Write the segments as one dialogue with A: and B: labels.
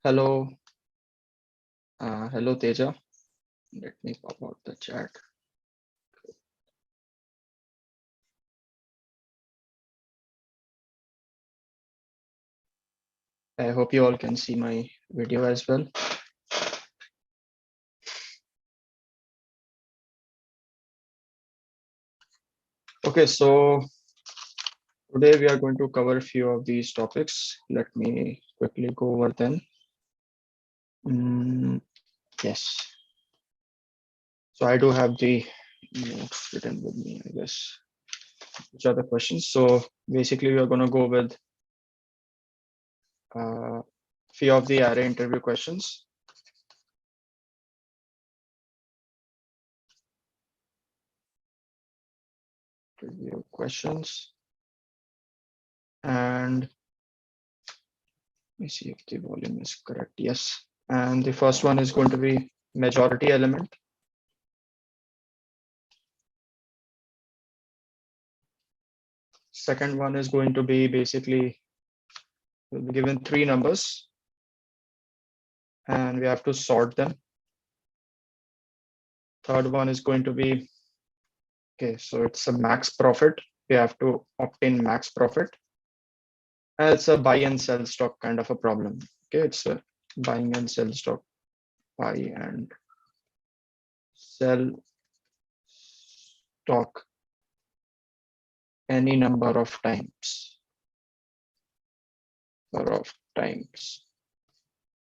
A: Hello, hello Teja. Let me pop out the chat. I hope you all can see my video as well. Okay, so today we are going to cover a few of these topics. Let me quickly go over them. Yes. So I do have the notes written with me, I guess. Which are the questions? So basically, we are going to go with a few of the array interview questions. Review questions. And let me see if the volume is correct. Yes. And the first one is going to be majority element. Second one is going to be basically we'll be given 3 numbers and we have to sort them. Third one is going to be, okay, so it's a max profit. We have to obtain max profit. And it's a buy and sell stock kind of a problem. Okay, it's a buying and sell stock, buy and sell stock any number of times.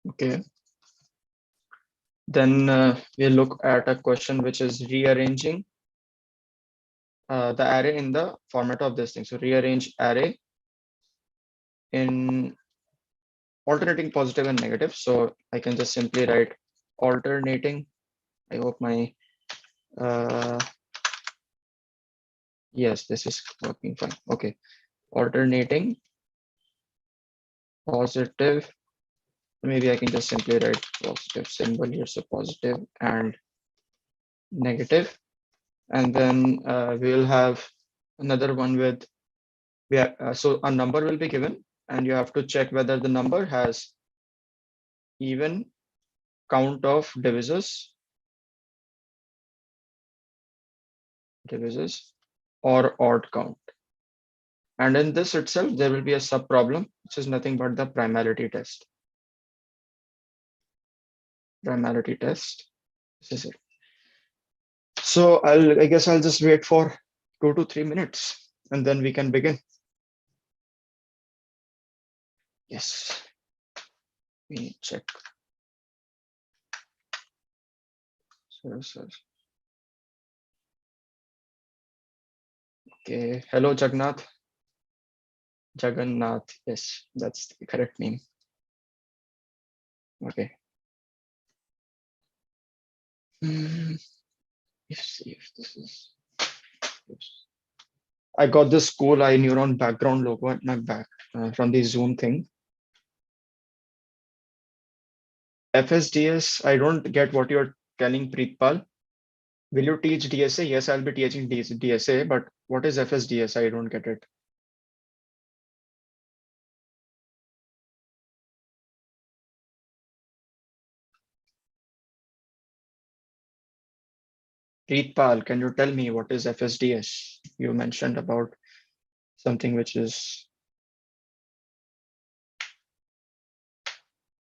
A: Okay. Then we look at a question which is rearranging the array in the format of this thing. So rearrange array in alternating positive and negative. So I can just simply write alternating. I hope my yes, this is working fine. Okay, alternating positive. Maybe I can just simply write positive symbol here. So positive and negative. And then we'll have another one with, so a number will be given and you have to check whether the number has even count of divisors or odd count. And in this itself, there will be a sub problem, which is nothing but the primality test. Primality test. This is it. So I guess I'll just wait for 2 to 3 minutes and then we can begin. Yes. Let me check. So. Okay. Hello, Jagannath. Jagannath. Yes, that's the correct name. Okay. Let's see if this is. Oops. I got this cool iNeuron background logo at my back from the Zoom thing. FSDS, I don't get what you're telling, Preetpal. Will you teach DSA? Yes, I'll be teaching DSA, but what is FSDS? I don't get it. Preetpal, can you tell me what is FSDS? You mentioned about something which is,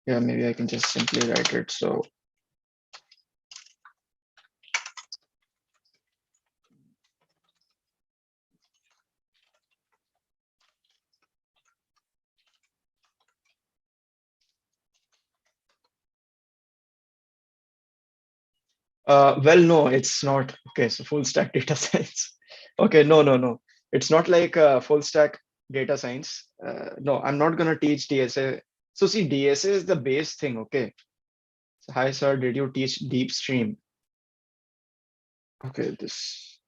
A: yeah, maybe I can just simply write it. So well, no, it's not. Okay, so full stack data science. Okay, no. It's not like full stack data science. No, I'm not going to teach DSA. So see, DSA is the base thing. Okay. So, hi, sir. Did you teach deep stream? Okay, this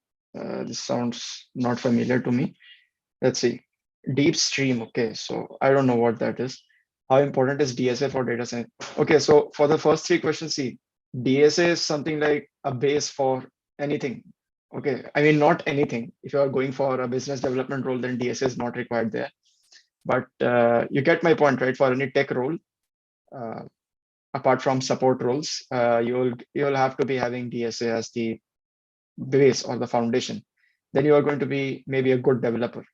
A: sounds not familiar to me. Let's see. Deep stream. Okay, so I don't know what that is. How important is DSA for data science? Okay, so for the first 3 questions, see, DSA is something like a base for anything. Okay, I mean, not anything. If you are going for a business development role, then DSA is not required there. But you get my point, right? For any tech role, apart from support roles, you'll have to be having DSA as the base or the foundation. Then you are going to be maybe a good developer.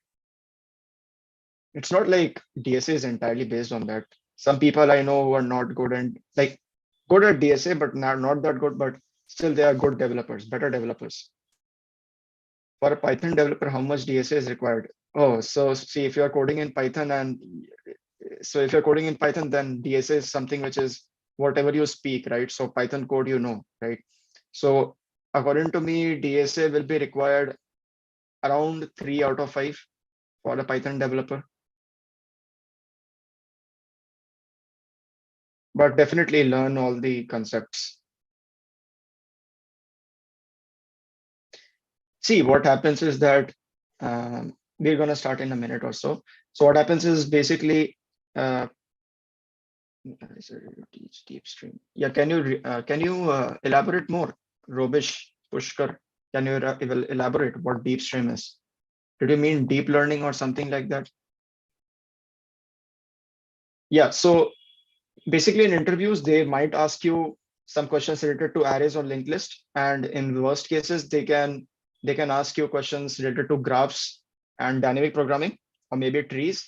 A: It's not like DSA is entirely based on that. Some people I know who are not good and like good at DSA, but not that good, but still they are good developers, better developers. For a Python developer, how much DSA is required? Oh, so see, if you're coding in Python if you're coding in Python, then DSA is something which is whatever you speak, right? So Python code, right? So according to me, DSA will be required around 3 out of 5 for a Python developer. But definitely learn all the concepts. See, what happens is that we're going to start in a minute or so. So what happens is basically, teach deep stream. Yeah, can you elaborate more? Robish, Pushkar, can you elaborate what deep stream is? Did you mean deep learning or something like that? Yeah, so basically in interviews, they might ask you some questions related to arrays or linked list. And in worst cases, they can ask you questions related to graphs and dynamic programming or maybe trees.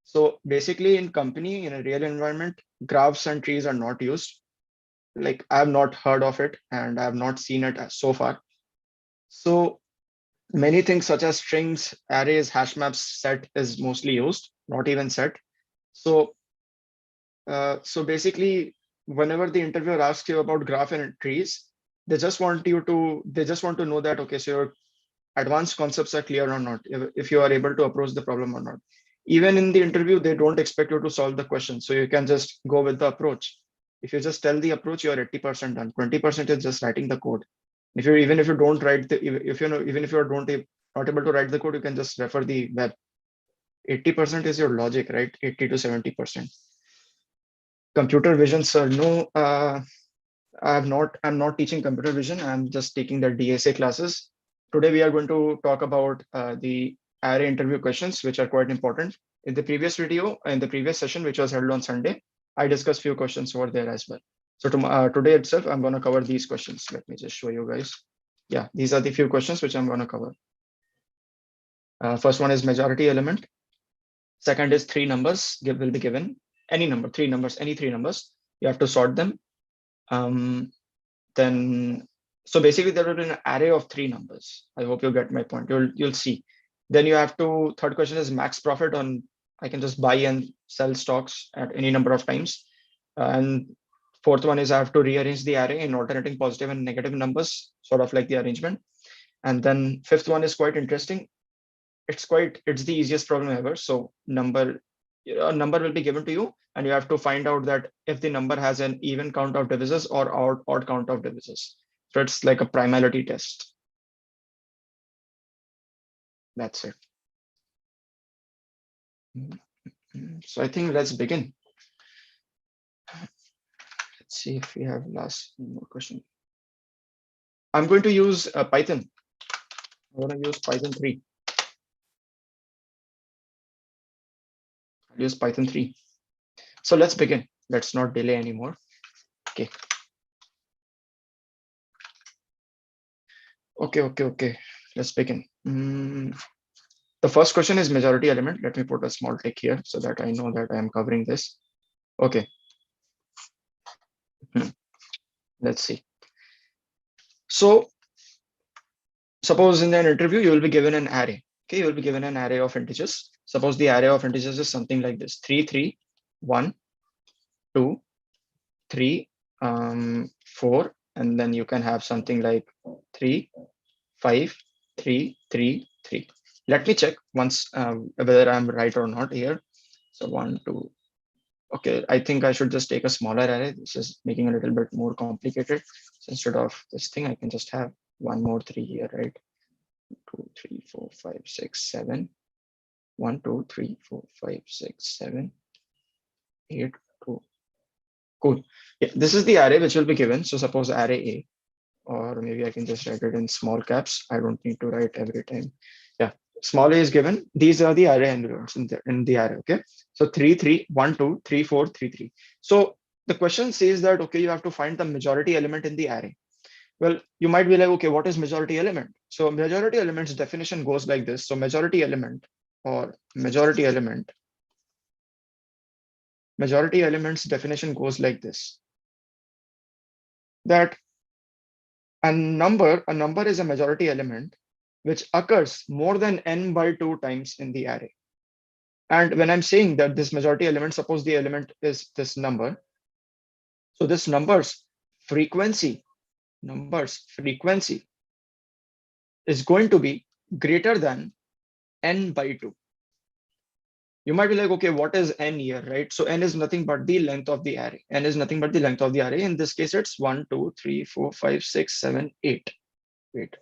A: So basically in company, in a real environment, graphs and trees are not used. Like I have not heard of it and I have not seen it so far. So many things such as strings, arrays, hash maps, set is mostly used, not even set. So basically, whenever the interviewer asks you about graph and trees, they just want to know that, okay, so your advanced concepts are clear or not, if you are able to approach the problem or not. Even in the interview, they don't expect you to solve the question. So you can just go with the approach. If you just tell the approach, you're 80% done. 20% is just writing the code. Even if you don't write the, if you know, even if you don't not able to write the code, you can just refer the web. 80% is your logic, right? 80 to 70%. Computer vision, sir. No, I'm not teaching computer vision. I'm just taking the DSA classes. Today we are going to talk about the array interview questions, which are quite important. In the previous video, in the previous session, which was held on Sunday, I discussed few questions over there as well. So today itself, I'm going to cover these questions. Let me just show you guys. Yeah, these are the few questions which I'm going to cover. First one is majority element. Second is 3 numbers will be given. Any number, 3 numbers, any 3 numbers. You have to sort them. Then so basically there will be an array of 3 numbers. I hope you get my point. You'll see. Then you have to, third question is max profit on, I can just buy and sell stocks at any number of times. And fourth one is I have to rearrange the array in alternating positive and negative numbers, sort of like the arrangement. And then fifth one is quite interesting. It's the easiest problem ever. So a number will be given to you and you have to find out that if the number has an even count of divisors or odd count of divisors. So it's like a primality test. That's it. So I think let's begin. Let's see if we have last more question. I'm going to use Python. I'm going to use Python 3. I'll use Python 3. So let's begin. Let's not delay anymore. Okay. Okay. Let's begin. The first question is majority element. Let me put a small tick here so that I know that I am covering this. Okay. Let's see. So suppose in an interview, you will be given an array. Okay, you will be given an array of integers. Suppose the array of integers is something like this: 3, 3, 1, 2, 3, 4, and then you can have something like 3, 5, 3, 3, 3. Let me check once whether I'm right or not here. So 1, 2. Okay, I think I should just take a smaller array. This is making a little bit more complicated. So instead of this thing, I can just have one more 3 here, right? 2, 3, 4, 5, 6, 7. 1, 2, 3, 4, 5, 6, 7, 8, 2. Cool. Yeah, this is the array which will be given. So suppose array A, or maybe I can just write it in small caps. I don't need to write every time. Yeah, small a is given. These are the array elements in the array. Okay. So 3, 3, 1, 2, 3, 4, 3, 3. So the question says that, okay, you have to find the majority element in the array. Well, you might be like, okay, what is majority element? So majority element's definition goes like this. So majority element or majority element's definition goes like this, that a number is a majority element which occurs more than n by 2 times in the array. And when I'm saying that this majority element, suppose the element is this number. So this frequency is going to be greater than n by 2. You might be like, okay, what is n here, right? So n is nothing but the length of the array. N is nothing but the length of the array. In this case, it's 1, 2, 3, 4, 5, 6, 7, 8. Wait,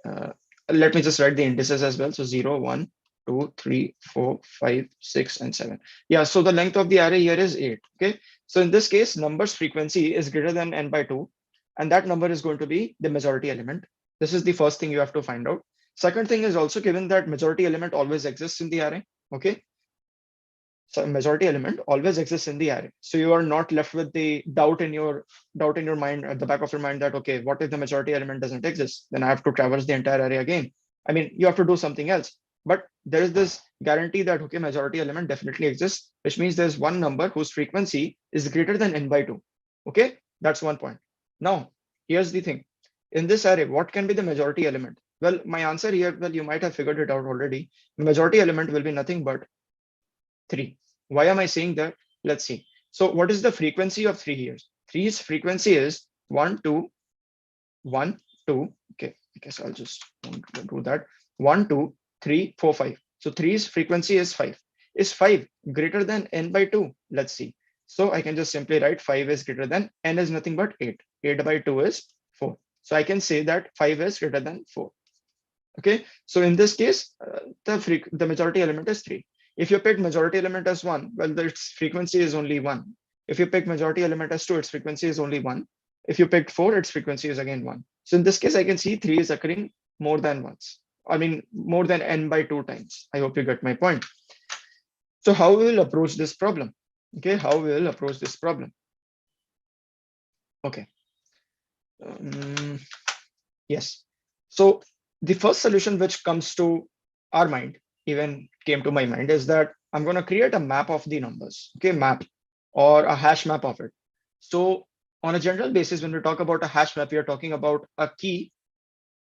A: let me just write the indices as well. So 0, 1, 2, 3, 4, 5, 6, and 7. Yeah, so the length of the array here is 8. Okay, so in this case, number's frequency is greater than n by 2, and that number is going to be the majority element. This is the first thing you have to find out. Second thing is also given that majority element always exists in the array. Okay, so majority element always exists in the array. So you are not left with the doubt in your mind, at the back of your mind, that, okay, what if the majority element doesn't exist? Then I have to traverse the entire array again. I mean, you have to do something else. But there is this guarantee that, okay, majority element definitely exists, which means there's one number whose frequency is greater than n by 2. Okay, that's one point. Now, here's the thing. In this array, what can be the majority element? Well, my answer here, well, you might have figured it out already. The majority element will be nothing but 3. Why am I saying that? Let's see. So what is the frequency of 3 here? 3's frequency is 1, 2, 1, 2. Okay, I guess I'll just do that. 1, 2, 3, 4, 5. So 3's frequency is 5. Is 5 greater than n by 2? Let's see. So I can just simply write 5 is greater than n is nothing but 8. 8 by 2 is 4. So I can say that 5 is greater than 4. Okay, so in this case, the majority element is 3. If you pick majority element as 1, well, its frequency is only 1. If you pick majority element as 2, its frequency is only 1. If you picked 4, its frequency is again 1. So in this case, I can see 3 is occurring more than once. I mean, more than n by 2 times. I hope you get my point. So how we will approach this problem? Okay, how we will approach this problem? Okay. Yes. So the first solution which comes to our mind, even came to my mind, is that I'm going to create a map of the numbers. Okay, map or a hash map of it. So on a general basis, when we talk about a hash map, we are talking about a key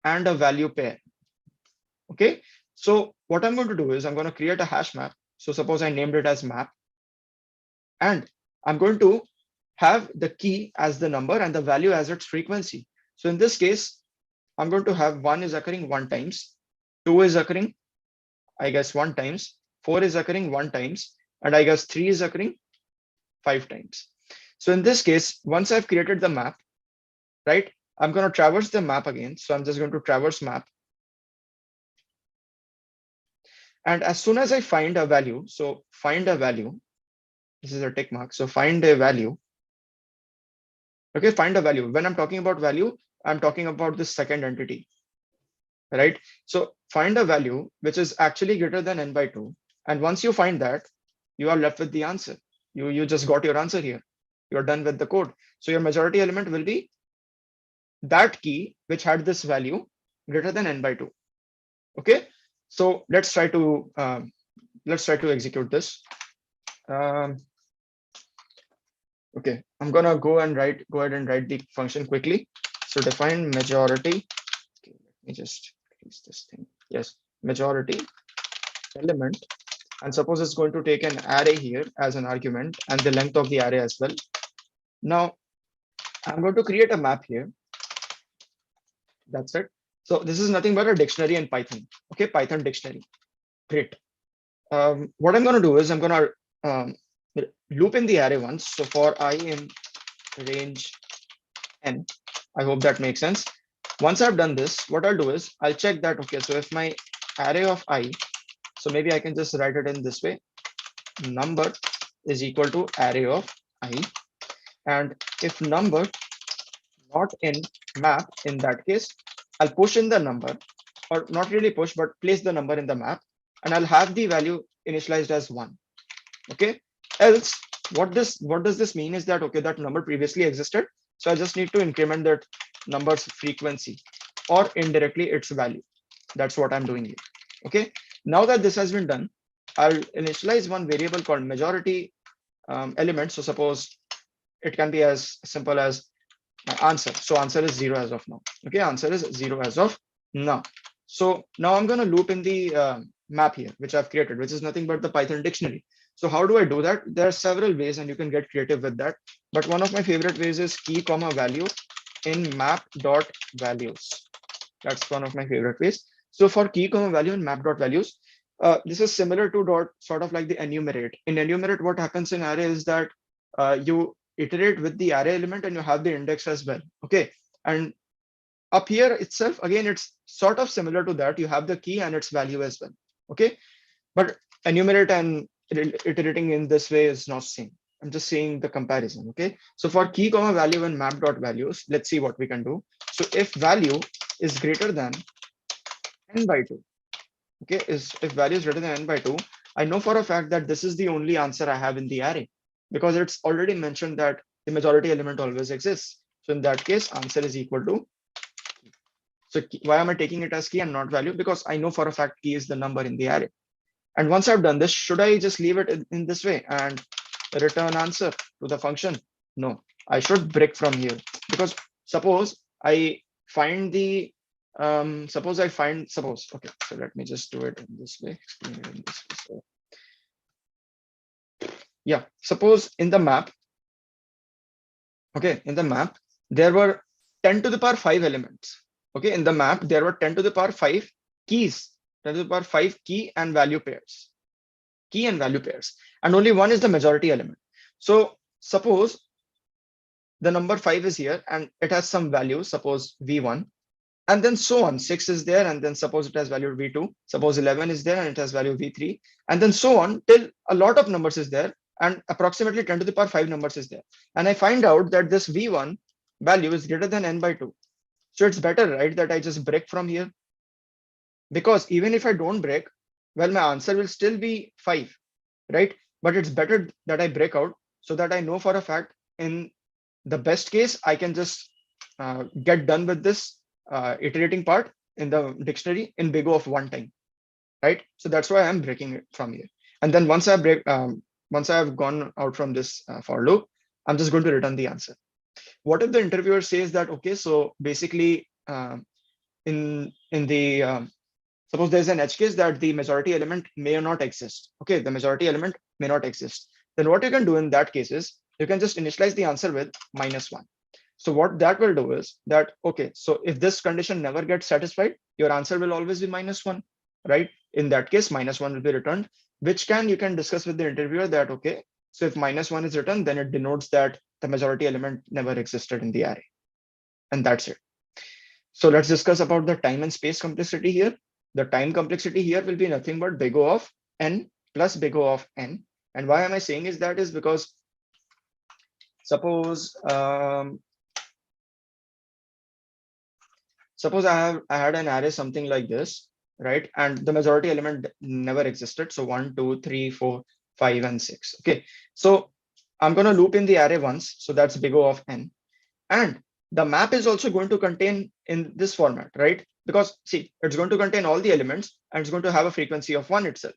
A: and a value pair. Okay, so what I'm going to do is I'm going to create a hash map. So suppose I named it as map, and I'm going to have the key as the number and the value as its frequency. So in this case, I'm going to have 1 is occurring 1 times, 2 is occurring, I guess, 1 times, 4 is occurring 1 times, and I guess 3 is occurring 5 times. So in this case, once I've created the map, right, I'm going to traverse the map again. So I'm just going to traverse map. And as soon as I find a value, so find a value, this is a tick mark. So find a value. Okay, find a value. When I'm talking about value, I'm talking about this second entity, right? So find a value which is actually greater than n by 2. And once you find that, you are left with the answer. You just got your answer here. You're done with the code. So your majority element will be that key which had this value greater than n by 2. Okay, so let's try to execute this. Okay, I'm gonna go ahead and write the function quickly. So define majority. Okay, let me just increase this thing. Yes, majority element, and suppose it's going to take an array here as an argument and the length of the array as well. Now I'm going to create a map here. That's it. So this is nothing but a dictionary in Python. Okay, Python dictionary. Great. What I'm going to do is I'm going to loop in the array once. So for I in range n, I hope that makes sense. Once I've done this, what I'll do is I'll check that, okay, so if my array of I, so maybe I can just write it in this way, number is equal to array of I, and if number not in map, in that case, I'll push in the number, or not really push, but place the number in the map, and I'll have the value initialized as 1. Okay, else What does this mean is that, okay, that number previously existed. So I just need to increment that number's frequency or indirectly its value. That's what I'm doing here. Okay. Now that this has been done, I'll initialize one variable called majority element. So suppose it can be as simple as answer. So answer is 0 as of now. Okay, answer is 0 as of now. So now I'm going to loop in the map here, which I've created, which is nothing but the Python dictionary. So how do I do that? There are several ways and you can get creative with that. But one of my favorite ways is key comma value in map dot values. That's one of my favorite ways. So for key comma value in map dot values, this is similar to dot sort of like the enumerate. In enumerate, what happens in array is that you iterate with the array element and you have the index as well. Okay. And up here itself, again, it's sort of similar to that. You have the key and its value as well. Okay. But enumerate and iterating in this way is not same. I'm just saying the comparison. Okay. So for key comma value and map dot values, let's see what we can do. So if value is greater than n by 2, okay, is if value is greater than n by 2, I know for a fact that this is the only answer I have in the array, because it's already mentioned that the majority element always exists. So in that case, answer is equal to key. So why am I taking it as key and not value? Because I know for a fact key is the number in the array. And once I've done this, should I just leave it in this way and return answer to the function? No, I should break from here, because suppose I find the suppose, okay, so let me just do it in this way, explain it in this way. So yeah, suppose in the map, okay, in the map, there were 10 to the power 5 elements. Okay, in the map, there were 10 to the power 5 keys, 10 to the power 5 key and value pairs, and only one is the majority element. So suppose the number 5 is here and it has some value, suppose v1, and then so on. 6 is there, and then suppose it has value v2. Suppose 11 is there and it has value v3, and then so on till a lot of numbers is there, and approximately 10 to the power 5 numbers is there. And I find out that this v1 value is greater than n by 2. So it's better, right, that I just break from here, because even if I don't break, well, my answer will still be 5, right? But it's better that I break out, so that I know for a fact in the best case, I can just get done with this iterating part in the dictionary in big O of one time, right? So that's why I'm breaking it from here. And then once I break, once I have gone out from this for loop, I'm just going to return the answer. What if the interviewer says that, okay, so basically in the suppose there's an edge case that the majority element may or not exist. Okay, the majority element may not exist. Then what you can do in that case is you can just initialize the answer with -1. So what that will do is that, okay, so if this condition never gets satisfied, your answer will always be -1, right? In that case, -1 will be returned, which you can discuss with the interviewer that, okay, so if -1 is returned, then it denotes that the majority element never existed in the array. And that's it. So let's discuss about the time and space complexity here. The time complexity here will be nothing but big O of n plus big O of n. And why am I saying is that is because suppose suppose I had an array something like this, right? And the majority element never existed. So 1, 2, 3, 4, 5, and 6. Okay. So I'm going to loop in the array once. So that's big O of n. And the map is also going to contain in this format, right? Because see, it's going to contain all the elements and it's going to have a frequency of 1 itself.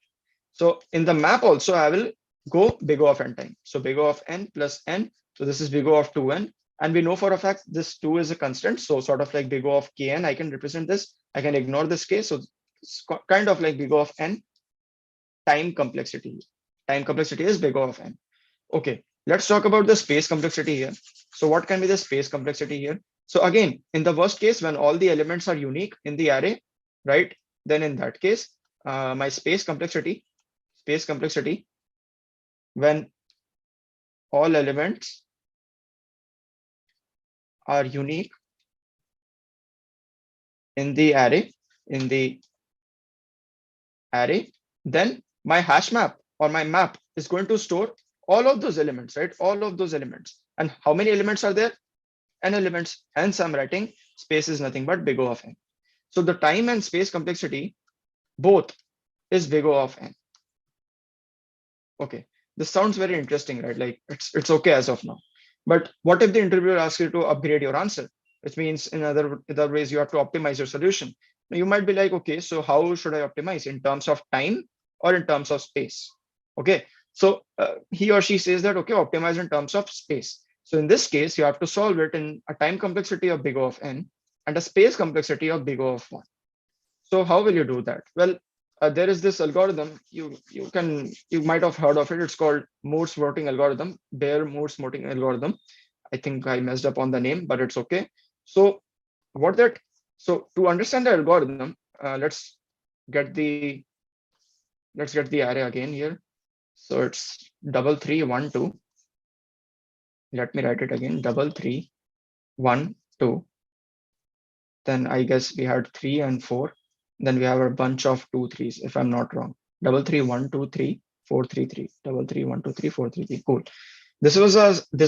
A: So in the map also, I will go big O of n time. So big O of n plus n. So this is big O of 2n. And we know for a fact this 2 is a constant. So sort of like big O of kn, I can represent this. I can ignore this k. So it's kind of like big O of n time complexity. Time complexity is big O of n. Okay, let's talk about the space complexity here. So what can be the space complexity here? So again, in the worst case, when all the elements are unique in the array, right? Then in that case, my space complexity, when all elements are unique in the array, then my hash map or my map is going to store all of those elements, right? All of those elements. And how many elements are there? N elements. Hence, I'm writing space is nothing but big O of n. So the time and space complexity both is big O of n. Okay. this sounds very interesting, right? Like it's okay as of now. But what if the interviewer asks you to upgrade your answer, which means in other ways you have to optimize your solution. Now you might be like, okay, so how should I optimize, in terms of time or in terms of space? Okay, so he or she says that, okay, optimize in terms of space. So in this case, you have to solve it in a time complexity of big O of n and a space complexity of big O of 1. So how will you do that? Well, there is this algorithm, you might have heard of it. It's called Moore's voting algorithm, Bare Moore's voting algorithm. I think I messed up on the name, but it's okay. So what that so to understand the algorithm, get the let's get the array again here. So it's 3312. Let me write it again. 3312. Then I guess we had 3 and 4. Then we have a bunch of 2 3s, if I'm not wrong. 33123 433. 33123 433. Cool. This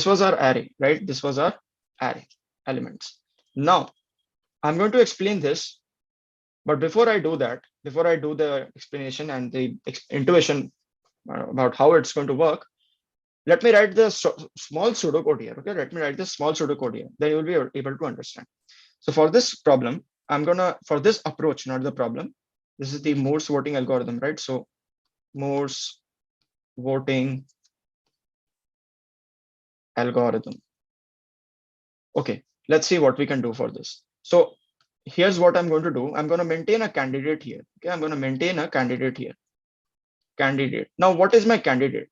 A: was our array, right? This was our array elements. Now I'm going to explain this, but before I do that, before I do the explanation and the intuition about how it's going to work, let me write the small pseudocode here. Okay, let me write this small pseudocode here. Then you will be able to understand. So for this problem, for this approach, not the problem, this is the Moore's voting algorithm, right? So Moore's voting algorithm. Okay, let's see what we can do for this. So here's what I'm going to do. I'm going to maintain a candidate here. Okay, I'm going to maintain a candidate here. Candidate. Now, what is my candidate?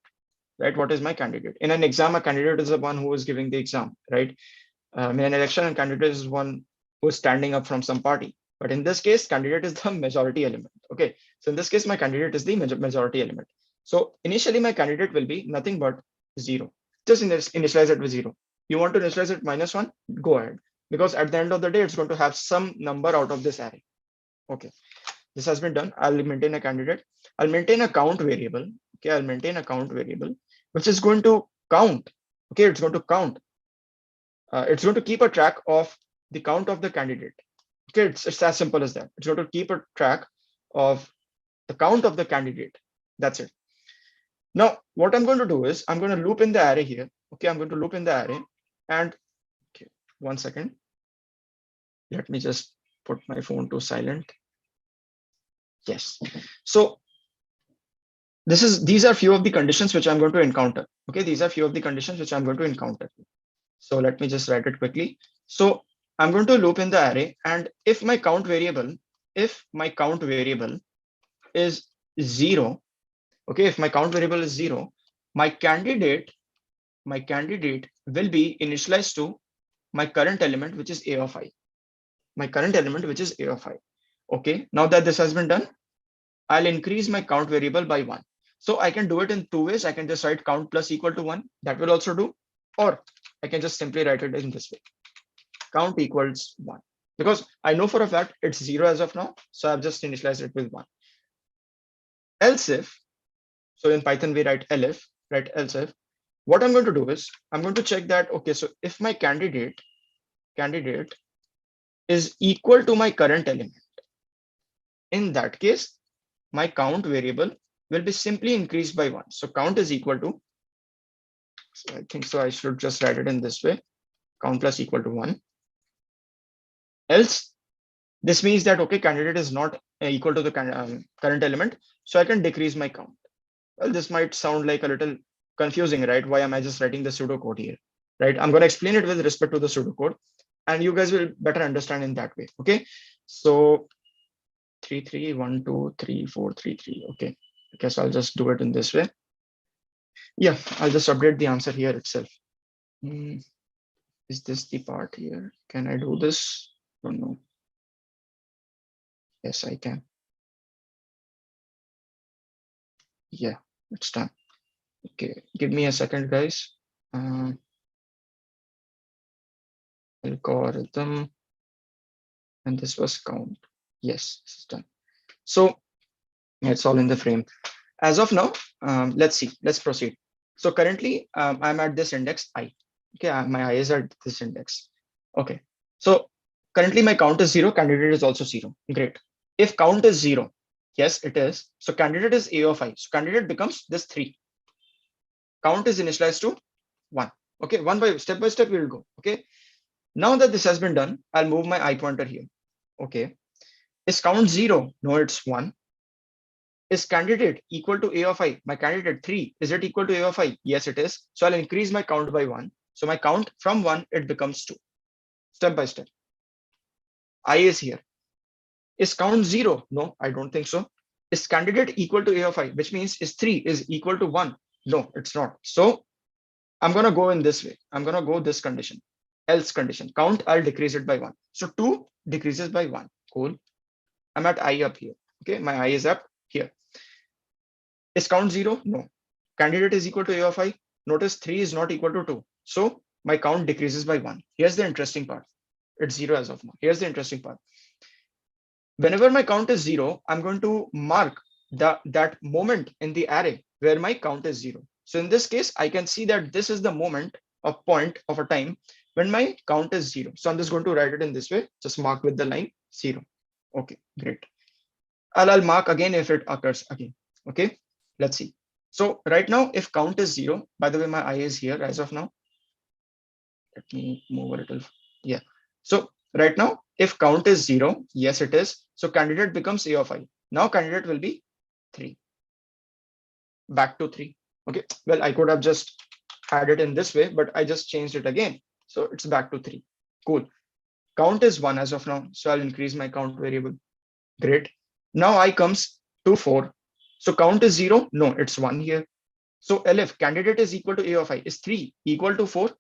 A: Right? What is my candidate? In an exam, a candidate is the one who is giving the exam, right? In an election, a candidate is one who is standing up from some party. But in this case, candidate is the majority element. Okay, so in this case, my candidate is the majority element. So initially, my candidate will be nothing but 0. Just initialize it with 0. You want to initialize it -1? Go ahead. Because at the end of the day, it's going to have some number out of this array. Okay, this has been done. I'll maintain a candidate. I'll maintain a count variable. Okay, I'll maintain a count variable, which is going to count. Okay, it's going to count. It's going to keep a track of the count of the candidate. Okay, it's as simple as that. It's going to keep a track of the count of the candidate. That's it. Now, what I'm going to do is I'm going to loop in the array here. Okay, I'm going to loop in the array. And okay, 1 second. Let me just put my phone to silent. Yes. So these are few of the conditions which I'm going to encounter. Okay, these are few of the conditions which I'm going to encounter. So let me just write it quickly. So I'm going to loop in the array, and if my count variable is 0, okay, if my count variable is 0, my candidate will be initialized to my current element, which is a of I. My current element, which is a of I. Okay, now that this has been done, I'll increase my count variable by 1. So I can do it in 2 ways. I can just write count plus equal to 1. That will also do. Or I can just simply write it in this way. Count equals 1. Because I know for a fact it's 0 as of now. So I've just initialized it with 1. Else if, so in Python we write elif, right? Else if, what I'm going to do is I'm going to check that, okay, so if my candidate is equal to my current element, in that case, my count variable will be simply increased by 1. So count is equal to, so I think so I should just write it in this way, count plus equal to 1. Else, this means that, okay, candidate is not equal to the current element, so I can decrease my count. Well, this might sound like a little confusing, right? Why am I just writing the pseudocode here, right? I'm going to explain it with respect to the pseudocode, and you guys will better understand in that way. Okay, so 3 3 1 2 3 4 3 3. Okay, I guess I'll just do it in this way. Yeah, I'll just update the answer here itself. Is this the part here? Can I do this? Don't know. Yes, I can. Yeah, it's done. Okay, give me a second, guys. Algorithm, and this was count. Yes, it's done. So it's all in the frame. As of now, let's see. Let's proceed. So currently, I'm at this index I. Okay, my I is at this index. Okay, so currently my count is 0. Candidate is also 0. Great. If count is 0, yes, it is. So candidate is a of I. So candidate becomes this 3. count is initialized to 1. Okay, step by step we will go. Okay, now that this has been done, I'll move my I pointer here. Okay, is count 0? No, it's 1. Is candidate equal to a of I? My candidate 3, is it equal to a of I? Yes, it is. So I'll increase my count by 1. So my count from 1, it becomes 2. Step by step. I is here. Is count 0? No, I don't think so. Is candidate equal to a of I? Which means is 3 is equal to 1? No, it's not. So I'm going to go in this way. I'm going to go this condition, else condition. Count, I'll decrease it by 1. So 2 decreases by 1. Cool. I'm at I up here. Okay, my I is up here. Is count 0? No. Candidate is equal to a of I. Notice 3 is not equal to 2. So my count decreases by 1. Here's the interesting part. It's 0 as of now. Here's the interesting part. Whenever my count is 0, I'm going to mark that moment in the array where my count is 0. So in this case, I can see that this is the moment of point of a time when my count is 0. So I'm just going to write it in this way. Just mark with the line 0. Okay, great. I'll mark again if it occurs again. Okay, let's see. So right now, if count is 0, by the way, my I is here as of now. Let me move a little. Yeah. So right now, if count is 0, yes, it is. So candidate becomes a of I. Now candidate will be 3. Back to 3. Okay. Well, I could have just had it in this way, but I just changed it again. So it's back to 3. Cool. Count is 1 as of now. So I'll increase my count variable. Great. Now I comes to 4. So count is 0. No, it's 1 here. So LF candidate is equal to a of I. Is 3 equal to 4?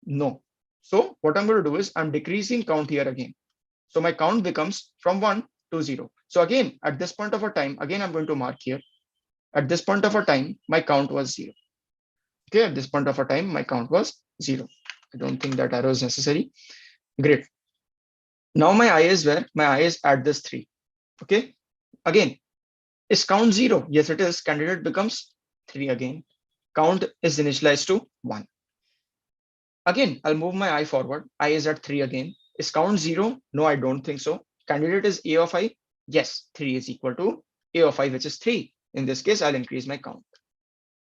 A: No. So what I'm going to do is I'm decreasing count here again. So my count becomes from 1 to 0. So again, at this point of a time, again, I'm going to mark here. At this point of a time, my count was 0. Okay, at this point of a time, my count was 0. I don't think that arrow is necessary. Great. Now my I is where? My I is at this 3. Okay. Again, is count 0? Yes, it is. Candidate becomes 3 again. Count is initialized to 1. Again, I'll move my I forward. I is at 3 again. Is count 0? No, I don't think so. Candidate is a of I. Yes, 3 is equal to a of I, which is 3. In this case, I'll increase my count.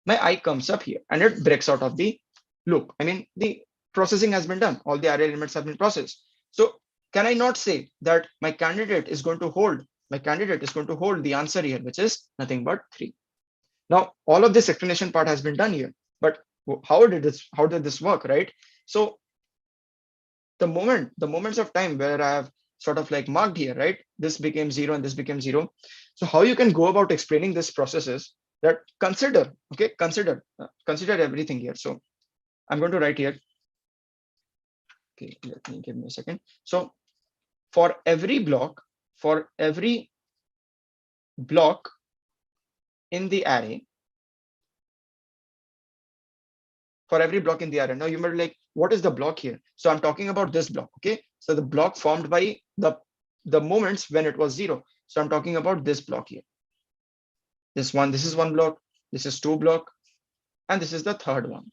A: My I comes up here and it breaks out of the loop. I mean, the processing has been done. All the array elements have been processed. So can I not say that my candidate is going to hold? My candidate is going to hold the answer here, which is nothing but 3. Now, all of this explanation part has been done here, but how did this work, right? So the moments of time where I have sort of like marked here, right? This became 0 and this became 0. So how you can go about explaining this process is that consider everything here. So I'm going to write here. Okay, give me a second. So for every block in the array, now you might be like, what is the block here? So I'm talking about this block. Okay, so the block formed by the moments when it was 0. So I'm talking about this block here. This is one block, this is 2 block, and this is the third one.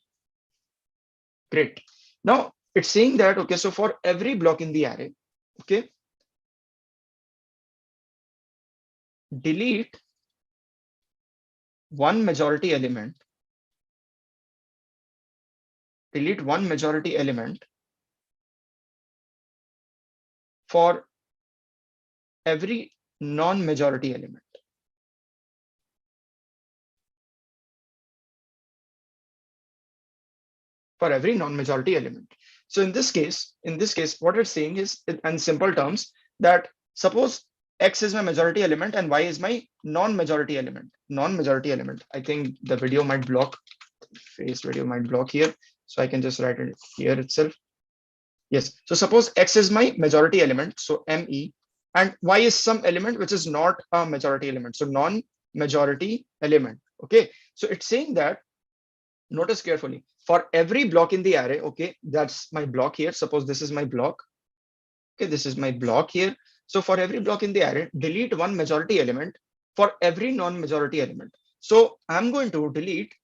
A: Great. Now it's saying that, okay, so for every block in the array, okay, delete one majority element. Delete one majority element for every non-majority element. For every non-majority element. So in this case, what it's saying is, in simple terms, that suppose X is my majority element and Y is my non-majority element. Non-majority element. I think the video might block. Face video might block here. So I can just write it here itself. Yes. So suppose X is my majority element. So ME, and Y is some element which is not a majority element. So non-majority element. Okay. So it's saying that, notice carefully, for every block in the array, okay, that's my block here. Suppose this is my block. Okay, this is my block here. So for every block in the array, delete one majority element for every non-majority element. So I'm going to delete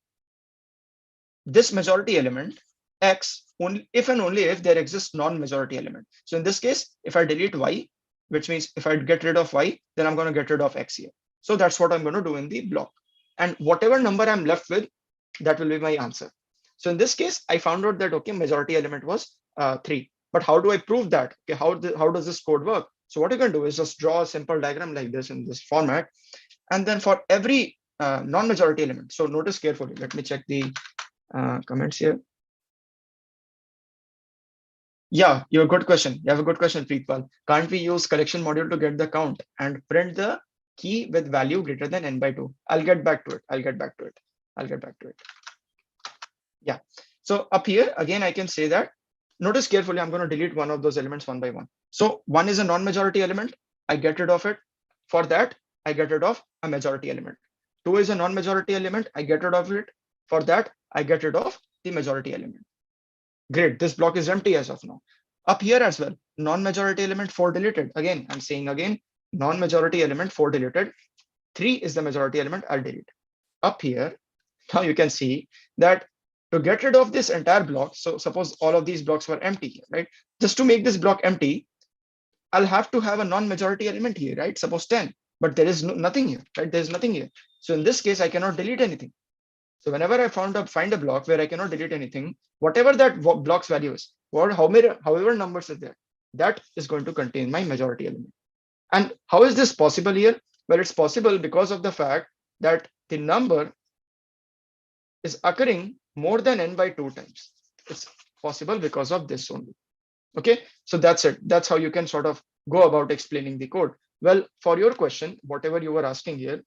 A: this majority element X only if and only if there exists non-majority element. So in this case, if I delete Y, which means if I get rid of Y, then I'm going to get rid of X here. So that's what I'm going to do in the block. And whatever number I'm left with, That will be my answer. So in this case, I found out that, okay, majority element was 3. But how do I prove that? Okay, how does this code work? So what you can do is just draw a simple diagram like this in this format. And then for every non-majority element, so notice carefully, let me check the comments here. Yeah, you have a good question. You have a good question, Preetpal. Can't we use collection module to get the count and print the key with value greater than n/2? I'll get back to it. I'll get back to it. I'll get back to it. Yeah. So up here, again, I can say that, notice carefully, I'm going to delete one of those elements one by one. So 1 is a non-majority element. I get rid of it. For that, I get rid of a majority element. 2 is a non-majority element. I get rid of it. For that, I get rid of the majority element. Great. This block is empty as of now. Up here as well, non-majority element 4 deleted. Again, I'm saying again, non-majority element 4 deleted. 3 is the majority element. I'll delete. Up here, now you can see that to get rid of this entire block, so suppose all of these blocks were empty here, right? Just to make this block empty, I'll have to have a non-majority element here, right? Suppose 10, but there is nothing here, right? There's nothing here. So in this case, I cannot delete anything. So whenever I find a block where I cannot delete anything, whatever that block's value is, or however numbers are there, that is going to contain my majority element. And how is this possible here? Well, it's possible because of the fact that the number is occurring more than n/2 times. It's possible because of this only. Okay, so that's it. That's how you can sort of go about explaining the code. Well, for your question, whatever you were asking here,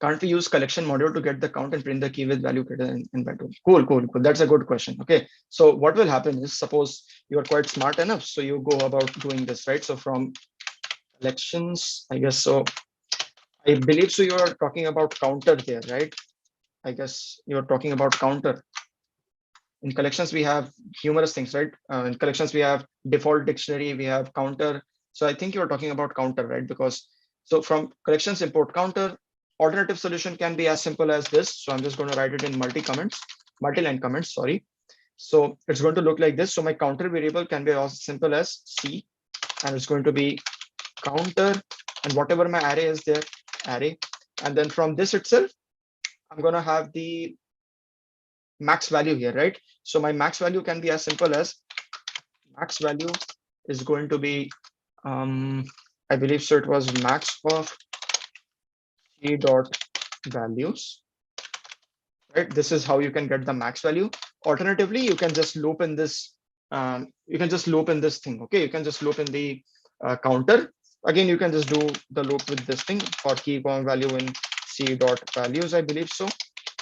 A: can't we use collection module to get the count and print the key with value greater than n/2? Cool, cool, cool. That's a good question. Okay, so what will happen is, suppose you are quite smart enough, so you go about doing this, right? So from collections, I guess so. I believe so. You are talking about counter there, right? I guess you're talking about counter. In collections, we have humorous things, right? In collections, we have default dictionary, we have counter. So I think you're talking about counter, right? Because so from collections import counter, alternative solution can be as simple as this. So I'm just going to write it in multi-line comments, sorry. So it's going to look like this. So my counter variable can be as simple as C, and it's going to be counter, and whatever my array is there, array. And then from this itself, I'm going to have the max value here, right? So my max value can be as simple as max value is going to be, I believe so, it was max of key dot values, right? This is how you can get the max value. Alternatively, you can just loop in this, thing. Okay, you can just loop in the counter. Again, you can just do the loop with this thing for key value in c dot values, I believe so.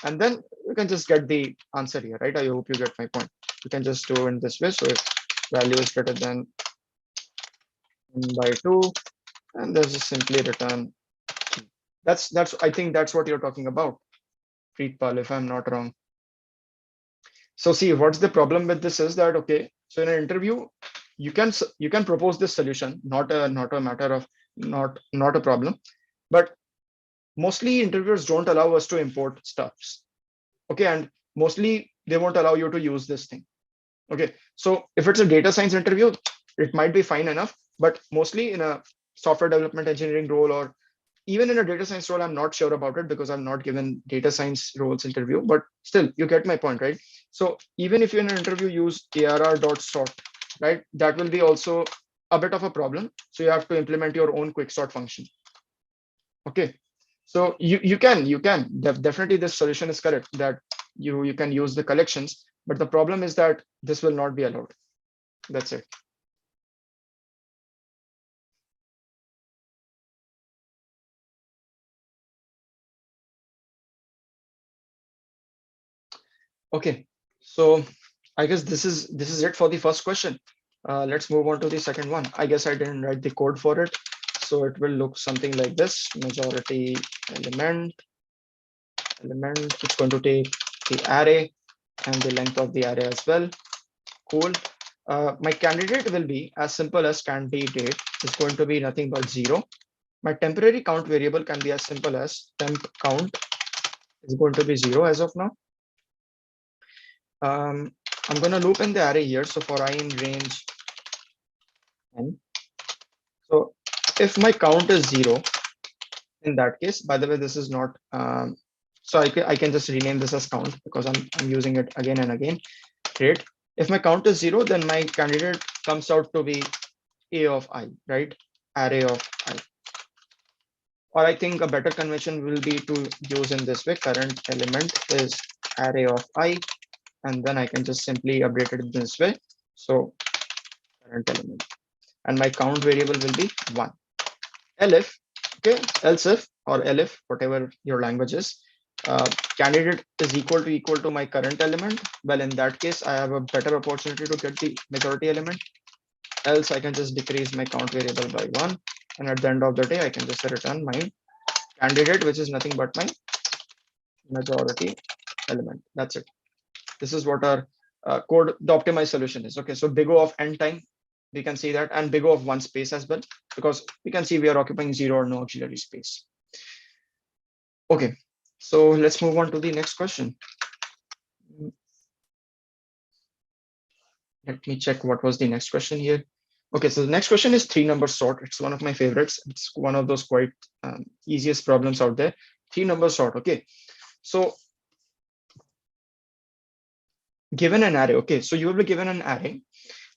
A: And then you can just get the answer here, right? I hope you get my point. You can just do in this way. So if value is greater than n/2, and there's just simply return. That's I think that's what you're talking about, Preetpal, if I'm not wrong. So see, what's the problem with this is that, okay, so in an interview, you can propose this solution, not a matter of not a problem, but mostly interviewers don't allow us to import stuffs. Okay, and mostly they won't allow you to use this thing. Okay, so if it's a data science interview, it might be fine enough, but mostly in a software development engineering role, or even in a data science role, I'm not sure about it because I'm not given data science roles interview, but still you get my point, right? So even if you in an interview use arr.sort, right, that will be also a bit of a problem. So you have to implement your own quicksort function. Okay, so you can definitely, this solution is correct that you can use the collections, but the problem is that this will not be allowed. That's it. Okay, so I guess this is it for the first question. Let's move on to the second one. I guess I didn't write the code for it, so it will look something like this. Majority element. It's going to take the array and the length of the array as well. Cool. My candidate will be as simple as candidate. It's going to be nothing but 0. My temporary count variable can be as simple as temp count. Is going to be 0 as of now. I'm going to loop in the array here. So for I in range n. So if my count is 0, in that case, by the way, this is not So I can just rename this as count because I'm using it again and again. Great. If my count is 0, then my candidate comes out to be A of I, right? Array of I. Or I think a better convention will be to use in this way: current element is array of I, and then I can just simply update it this way. So current element, and my count variable will be 1. Elif, okay, else if or elif, whatever your language is, candidate is equal to my current element. Well, in that case, I have a better opportunity to get the majority element. Else, I can just decrease my count variable by 1, and at the end of the day, I can just return my candidate, which is nothing but my majority element. That's it. This is what our code, the optimized solution is. Okay, so big O of n time, we can see that, and big O of 1 space as well, because we can see we are occupying 0 or no auxiliary space. Okay, so let's move on to the next question. Let me check what was the next question here. Okay, so the next question is 3-number sort. It's one of my favorites. It's one of those quite easiest problems out there. 3-number sort. Okay, so given an array. Okay, so you will be given an array,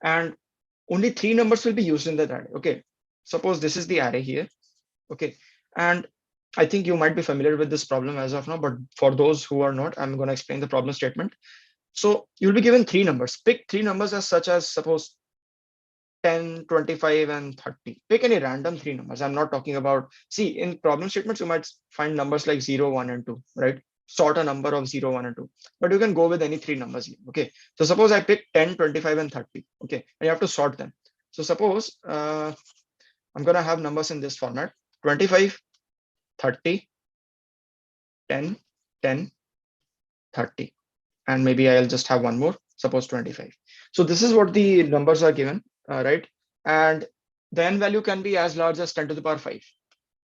A: and only 3 numbers will be used in that array. Okay, suppose this is the array here. Okay, and I think you might be familiar with this problem as of now, but for those who are not, I'm going to explain the problem statement. So you'll be given 3 numbers. Pick 3 numbers as such as, suppose, 10, 25, and 30. Pick any random 3 numbers. I'm not talking about, see, in problem statements, you might find numbers like 0, 1, and 2, right? Sort a number of 0, 1, and 2. But you can go with any 3 numbers here. Okay, so suppose I pick 10, 25, and 30. Okay, and you have to sort them. So suppose I'm going to have numbers in this format: 25, 30, 10, 10, 30. And maybe I'll just have one more, suppose 25. So this is what the numbers are given, right? And the n value can be as large as 10 to the power 5.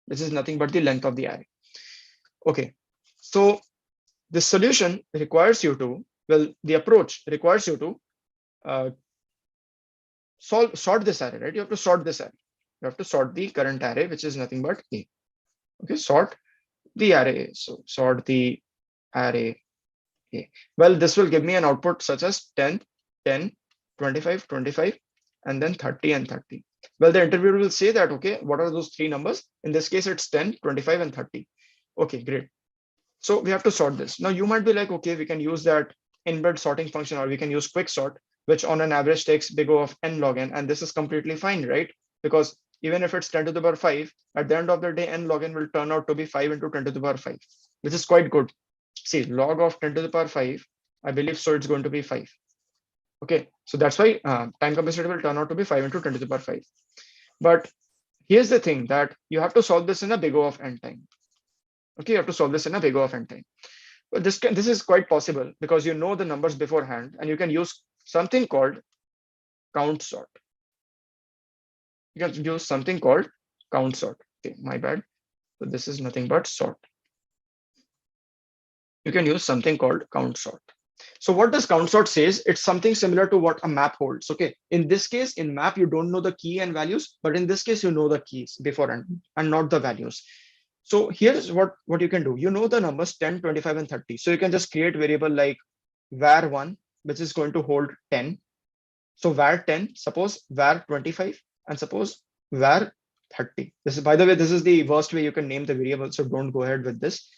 A: This is nothing but the length of the array. Okay, so the solution requires you to, well, the approach requires you to sort this array, right? You have to sort this array. You have to sort the current array, which is nothing but A. Okay, sort the array. So sort the array A. Well, this will give me an output such as 10, 10, 25, 25, and then 30 and 30. Well, the interviewer will say that, okay, what are those 3 numbers? In this case, it's 10, 25, and 30. Okay, great. So we have to sort this. Now you might be like, okay, we can use that inbuilt sorting function, or we can use quick sort, which on an average takes big O of n log n, and this is completely fine, right? Because even if it's 10 to the power 5, at the end of the day, n log n will turn out to be 5 into 10 to the power 5, which is quite good. See, log of 10 to the power 5, I believe so it's going to be 5. Okay, so that's why time complexity will turn out to be 5 into 10 to the power 5. But here's the thing, that you have to solve this in a big O of n time. Okay, you have to solve this in a big O of n time. But this is quite possible because you know the numbers beforehand, and you can use something called count sort. You can use something called count sort. Okay, my bad. So this is nothing but sort. You can use something called count sort. So what does count sort says? It's something similar to what a map holds. Okay, in this case, in map, you don't know the key and values, but in this case, you know the keys beforehand and not the values. So here's what you can do. You know the numbers 10, 25, and 30. So you can just create variable like var1, which is going to hold 10. So var 10, suppose var 25, and suppose var 30. This is, by the way, this is the worst way you can name the variable, so don't go ahead with this.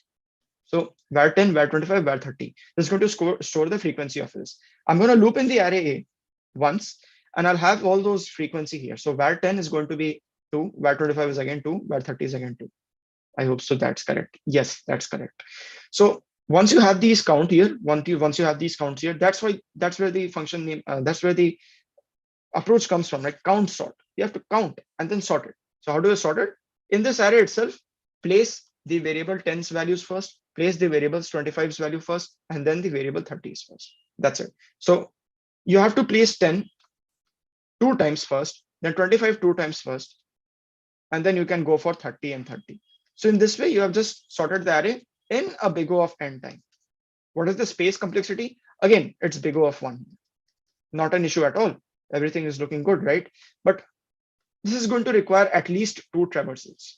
A: So var 10, var 25, var 30. This is going to store the frequency of this. I'm going to loop in the array A once, and I'll have all those frequency here. So var 10 is going to be 2, var 25 is again 2, var 30 is again 2. I hope so that's correct. Yes, that's correct. So once you have these count here, once you have these counts here, that's where the function name, that's where the approach comes from, like count sort. You have to count and then sort it. So how do you sort it? In this array itself, place the variable 10's values first, place the variables 25's value first, and then the variable 30's first. That's it. So you have to place 10 2 times first, then 25 2 times first, and then you can go for 30 and 30. So in this way, you have just sorted the array in a big O of n time. What is the space complexity? Again, it's big O of 1. Not an issue at all. Everything is looking good, right? But this is going to require at least 2 traversals.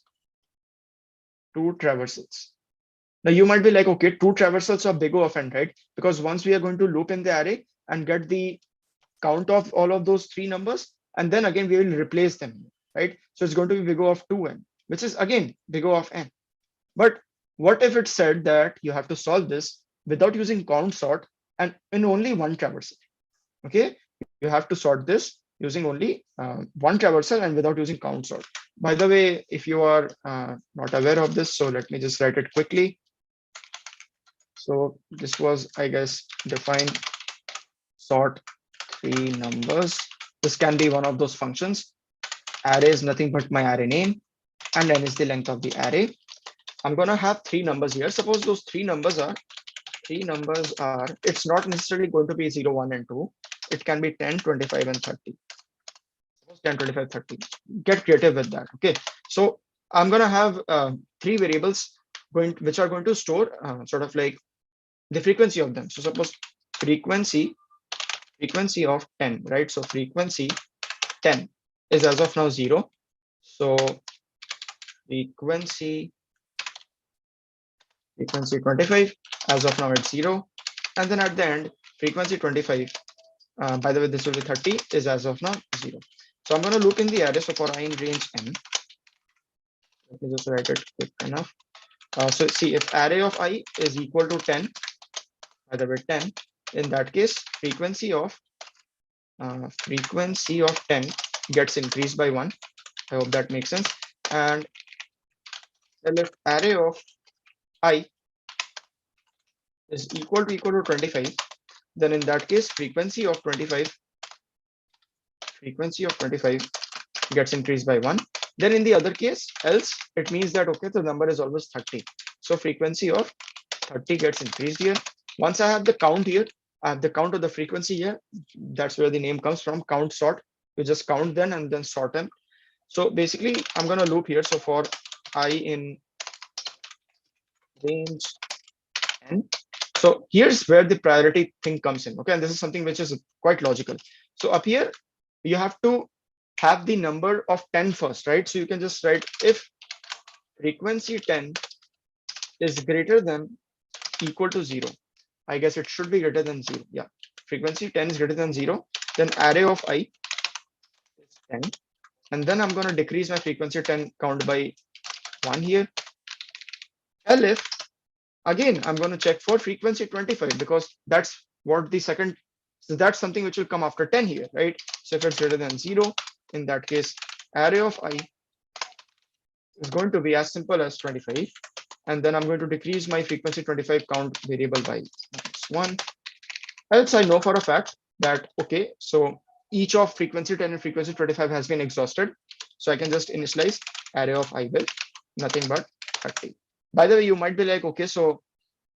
A: 2 traversals. Now you might be like, okay, two traversals of big O of n, right? Because once we are going to loop in the array and get the count of all of those three numbers, and then again we will replace them, right? So it's going to be big O of 2n, which is again big O of n. But what if it said that you have to solve this without using count sort and in only one traversal? Okay, you have to sort this using only one traversal and without using count sort. By the way, if you are not aware of this, so let me just write it quickly. So this was, I guess, define sort three numbers. This can be one of those functions. Array is nothing but my array name, and n is the length of the array. I'm gonna have three numbers here. Suppose those three numbers are, it's not necessarily going to be 0, 1, and 2. It can be 10, 25, and 30. Suppose 10, 25, 30. Get creative with that. Okay. So I'm gonna have three variables which are going to store sort of like the frequency of them. So suppose frequency of 10, right? So frequency 10 is as of now 0. So frequency 25 as of now it's 0. And then at the end, frequency 25, by the way, this will be 30, is as of now 0. So I'm going to loop in the array. So for I in range n, let me just write it quick enough. So see, if array of I is equal to 10, by the way 10, in that case frequency of 10 gets increased by 1. I hope that makes sense. And if array of I is equal to 25, then in that case frequency of 25 gets increased by 1. Then in the other case, else it means that okay, the number is always 30. So frequency of 30 gets increased here. Once I have the count here, I have the count of the frequency here. That's where the name comes from, count sort. You just count them and then sort them. So basically I'm going to loop here. So for I in range n, so here's where the priority thing comes in. Okay, and this is something which is quite logical. So up here you have to have the number of 10 first, right? So you can just write if frequency 10 is greater than equal to 0. I guess it should be greater than 0. Yeah, frequency 10 is greater than 0, then array of I is 10. And then I'm going to decrease my frequency 10 count by 1 here. Elif, again, I'm going to check for frequency 25 because that's what the second, so that's something which will come after 10 here, right? So if it's greater than 0, in that case, array of I is going to be as simple as 25. And then I'm going to decrease my frequency 25 count variable by -1. Else I know for a fact that, okay, so each of frequency 10 and frequency 25 has been exhausted. So I can just initialize array of I with nothing but 30. By the way, you might be like, okay, so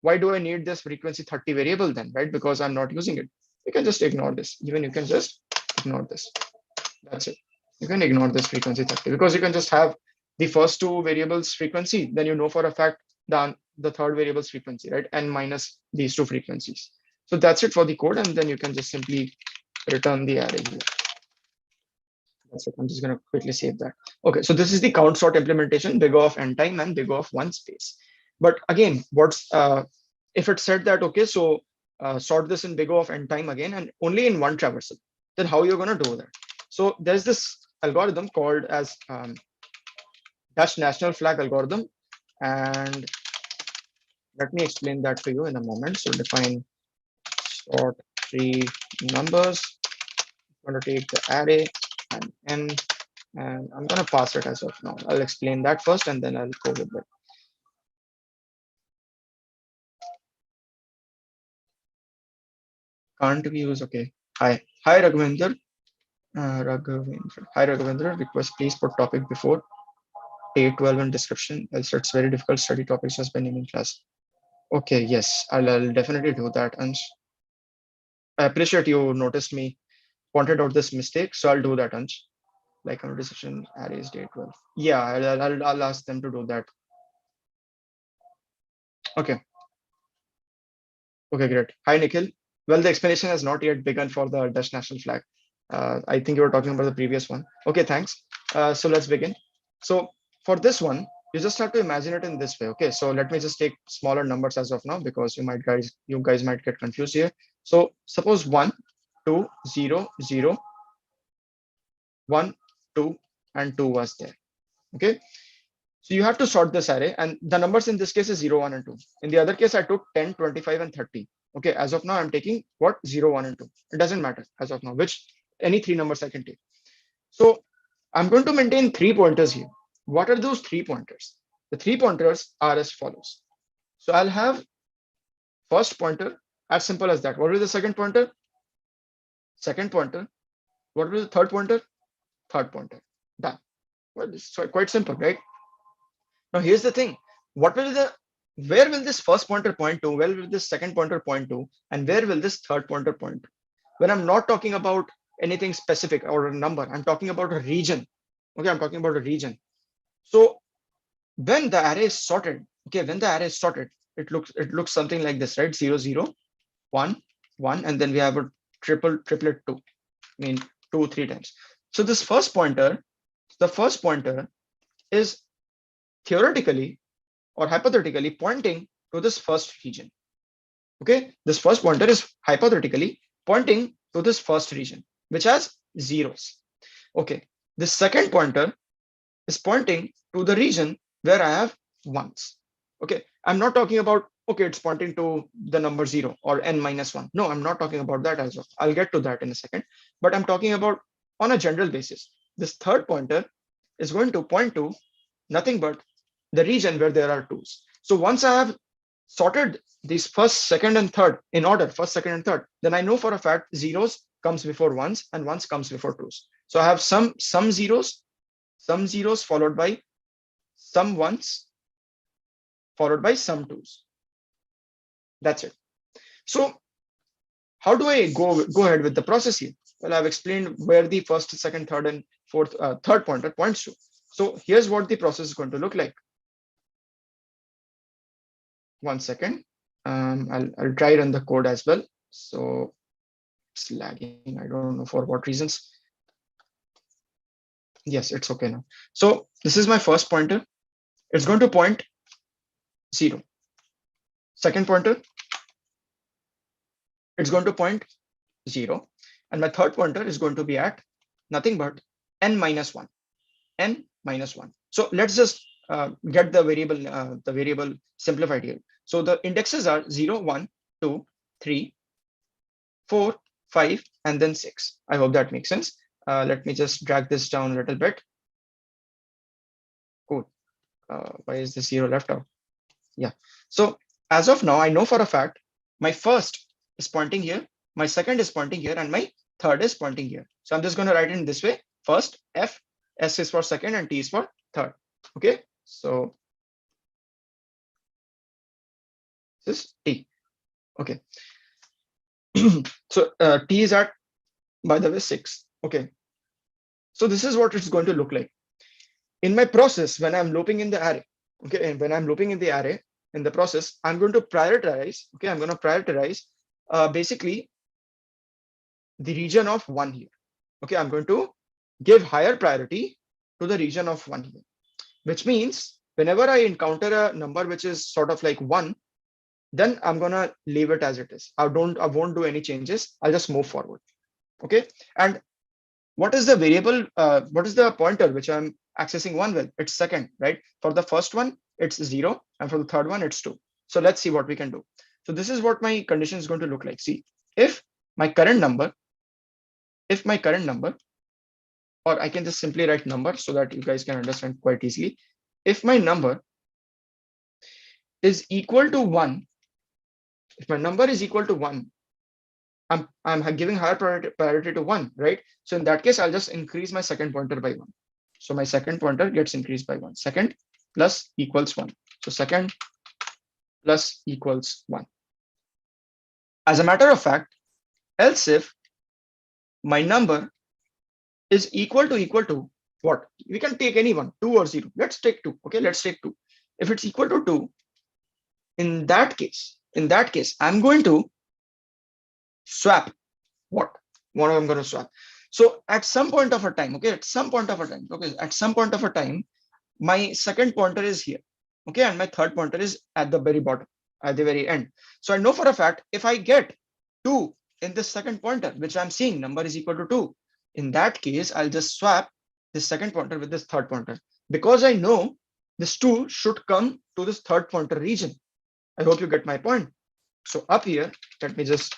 A: why do I need this frequency 30 variable then, right? Because I'm not using it. You can just ignore this. Even you can just ignore this. That's it. You can ignore this frequency 30 because you can just have the first two variables frequency, then you know for a fact the third variable's frequency, right? And minus these two frequencies. So that's it for the code. And then you can just simply return the array here. That's it. I'm just going to quickly save that. Okay, so this is the count sort implementation, big O of n time and big O of one space. But again, what's if it said that, okay, so sort this in big O of n time again and only in one traversal, then how you're going to do that? So there's this algorithm called as Dutch national flag algorithm. And let me explain that to you in a moment. So define sort three numbers. I'm going to take the array and n, and I'm going to pass it as of now. I'll explain that first and then I'll go with it. Can't we use, okay. Hi Raghavendra. Hi Raghavendra, request please put topic before 812 in description, else it's very difficult study topics just by naming class. Okay, yes, I'll definitely do that. And I appreciate you noticed me, pointed out this mistake, so I'll do that, Ansh. Like decision arrays date 12. Yeah, I'll ask them to do that. Okay. Okay, great. Hi, Nikhil. Well, the explanation has not yet begun for the Dutch national flag. I think you were talking about the previous one. Okay, thanks. So let's begin. So for this one, You just have to imagine it in this way. Okay, so let me just take smaller numbers as of now, because you guys might get confused here. So suppose 1, 2, 0, 0, 1, 2, and 2 was there. Okay, so you have to sort this array, and the numbers in this case is 0, 1, and 2. In the other case, I took 10, 25, and 30. Okay, as of now, I'm taking what? 0, 1, and 2. It doesn't matter as of now, which any three numbers I can take. So I'm going to maintain 3 pointers here. What are those 3 pointers? The 3 pointers are as follows. So I'll have first pointer, as simple as that. What will be the second pointer? Second pointer. What will be the third pointer? Third pointer. Done. Well, it's quite simple, right? Now here's the thing. Where will this first pointer point to? Where will this second pointer point to? And where will this third pointer point to? When I'm not talking about anything specific or a number, I'm talking about a region. Okay, I'm talking about a region. So when the array is sorted, okay, when the array is sorted, it looks something like this, right? 0, 0, 1, 1, and then we have a triplet 2. I mean 2, 3 times. So this first pointer, the first pointer is theoretically or hypothetically pointing to this first region. Okay, this first pointer is hypothetically pointing to this first region, which has zeros. Okay, the second pointer is pointing to the region where I have ones. Okay, I'm not talking about, okay, it's pointing to the number 0 or n minus 1. No, I'm not talking about that as well. I'll get to that in a second. But I'm talking about on a general basis. This third pointer is going to point to nothing but the region where there are 2s. So once I have sorted these first, second, and third in order, first, second, and third, then I know for a fact zeros comes before ones and ones comes before 2s. So I have some zeros followed by some ones followed by some 2s. That's it. So how do I go ahead with the process here? Well, I've explained where the first, second, third, and fourth, third pointer points to. So here's what the process is going to look like. 1 second. I'll try run the code as well. So it's lagging. I don't know for what reasons. Yes, it's okay now. So this is my first pointer. It's going to point 0. Second pointer, it's going to point 0. And my third pointer is going to be at nothing but n minus 1. N minus 1. So let's just get the variable simplified here. So the indexes are 0, 1, 2, 3, 4, 5, and then 6. I hope that makes sense. Let me just drag this down a little bit. Cool. Why is the 0 left out? Yeah. So as of now, I know for a fact my first is pointing here, my second is pointing here, and my third is pointing here. So I'm just going to write it in this way. First, F, S is for second, and T is for third. Okay. So this is T. Okay. So T is at, by the way, 6. Okay. So this is what it's going to look like. In my process, when I'm looping in the array, okay, and when I'm looping in the array, in the process, I'm going to prioritize, okay, I'm going to prioritize basically the region of 1 here. Okay, I'm going to give higher priority to the region of 1 here, which means whenever I encounter a number which is sort of like 1, then I'm going to leave it as it is. I won't do any changes. I'll just move forward. Okay, and what is the variable? What is the pointer which I'm accessing 1 with? It's second, right? For the first one, it's 0, and for the third one, it's 2. So let's see what we can do. So this is what my condition is going to look like. See, if my current number, or I can just simply write number so that you guys can understand quite easily. If my number is equal to 1, if my number is equal to 1, I'm giving higher priority to 1, right? So in that case, I'll just increase my second pointer by 1. So my second pointer gets increased by 1. Second plus equals 1. So second plus equals 1. As a matter of fact, else if my number is equal to what? We can take any one, 2 or 0. Let's take 2. Okay, let's take 2. If it's equal to 2, in that case, I'm going to swap what I'm going to swap. So at some point of a time, okay, at some point of a time, my second pointer is here, okay, and my third pointer is at the very bottom, at the very end. So I know for a fact if I get 2 in this second pointer, which I'm seeing number is equal to 2, in that case, I'll just swap this second pointer with this third pointer, because I know this 2 should come to this third pointer region. I hope you get my point. So up here, let me just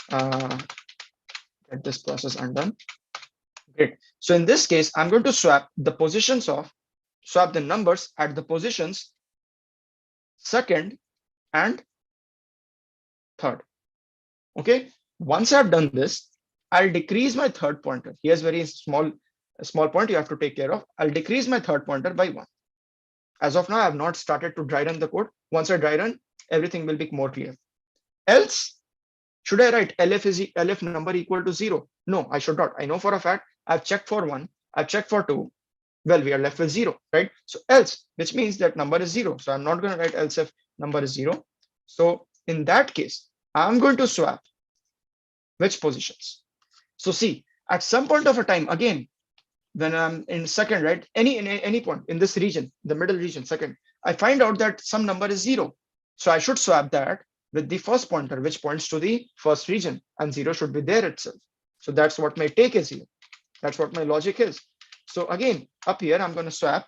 A: get this process undone. Great. So in this case, I'm going to swap the numbers at the positions second and third. Okay. Once I've done this, I'll decrease my third pointer. Here's very small point you have to take care of. I'll decrease my third pointer by 1. As of now, I have not started to dry run the code. Once I dry run, everything will be more clear. Else, should I write LF number equal to 0? No, I should not. I know for a fact I've checked for 1, I've checked for 2. Well, we are left with 0, right? So else, which means that number is 0. So I'm not going to write else if number is 0. So in that case, I'm going to swap which positions. So see, at some point of a time, again, when I'm in second, right? Any point in this region, the middle region, second, I find out that some number is 0. So I should swap that with the first pointer, which points to the first region, and 0 should be there itself. So that's what my take is here. That's what my logic is. So again, up here, I'm going to swap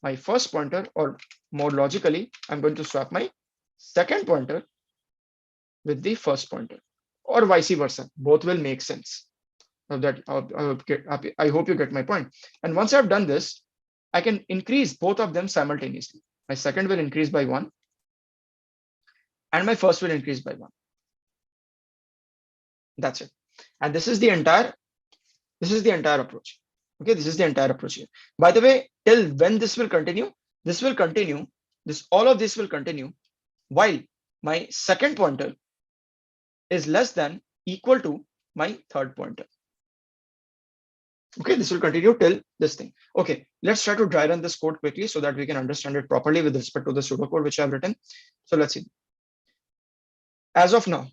A: my first pointer, or more logically, I'm going to swap my second pointer with the first pointer, or vice versa. Both will make sense. I hope you get my point. And once I've done this, I can increase both of them simultaneously. My second will increase by 1, and my first will increase by 1. That's it. And this is the entire approach. Okay, this is the entire approach here. By the way, till when this will continue? All of this will continue while my second pointer is less than equal to my third pointer. Okay, this will continue till this thing. Okay, let's try to dry run this code quickly so that we can understand it properly with respect to the pseudocode which I've written. So let's see. As of now,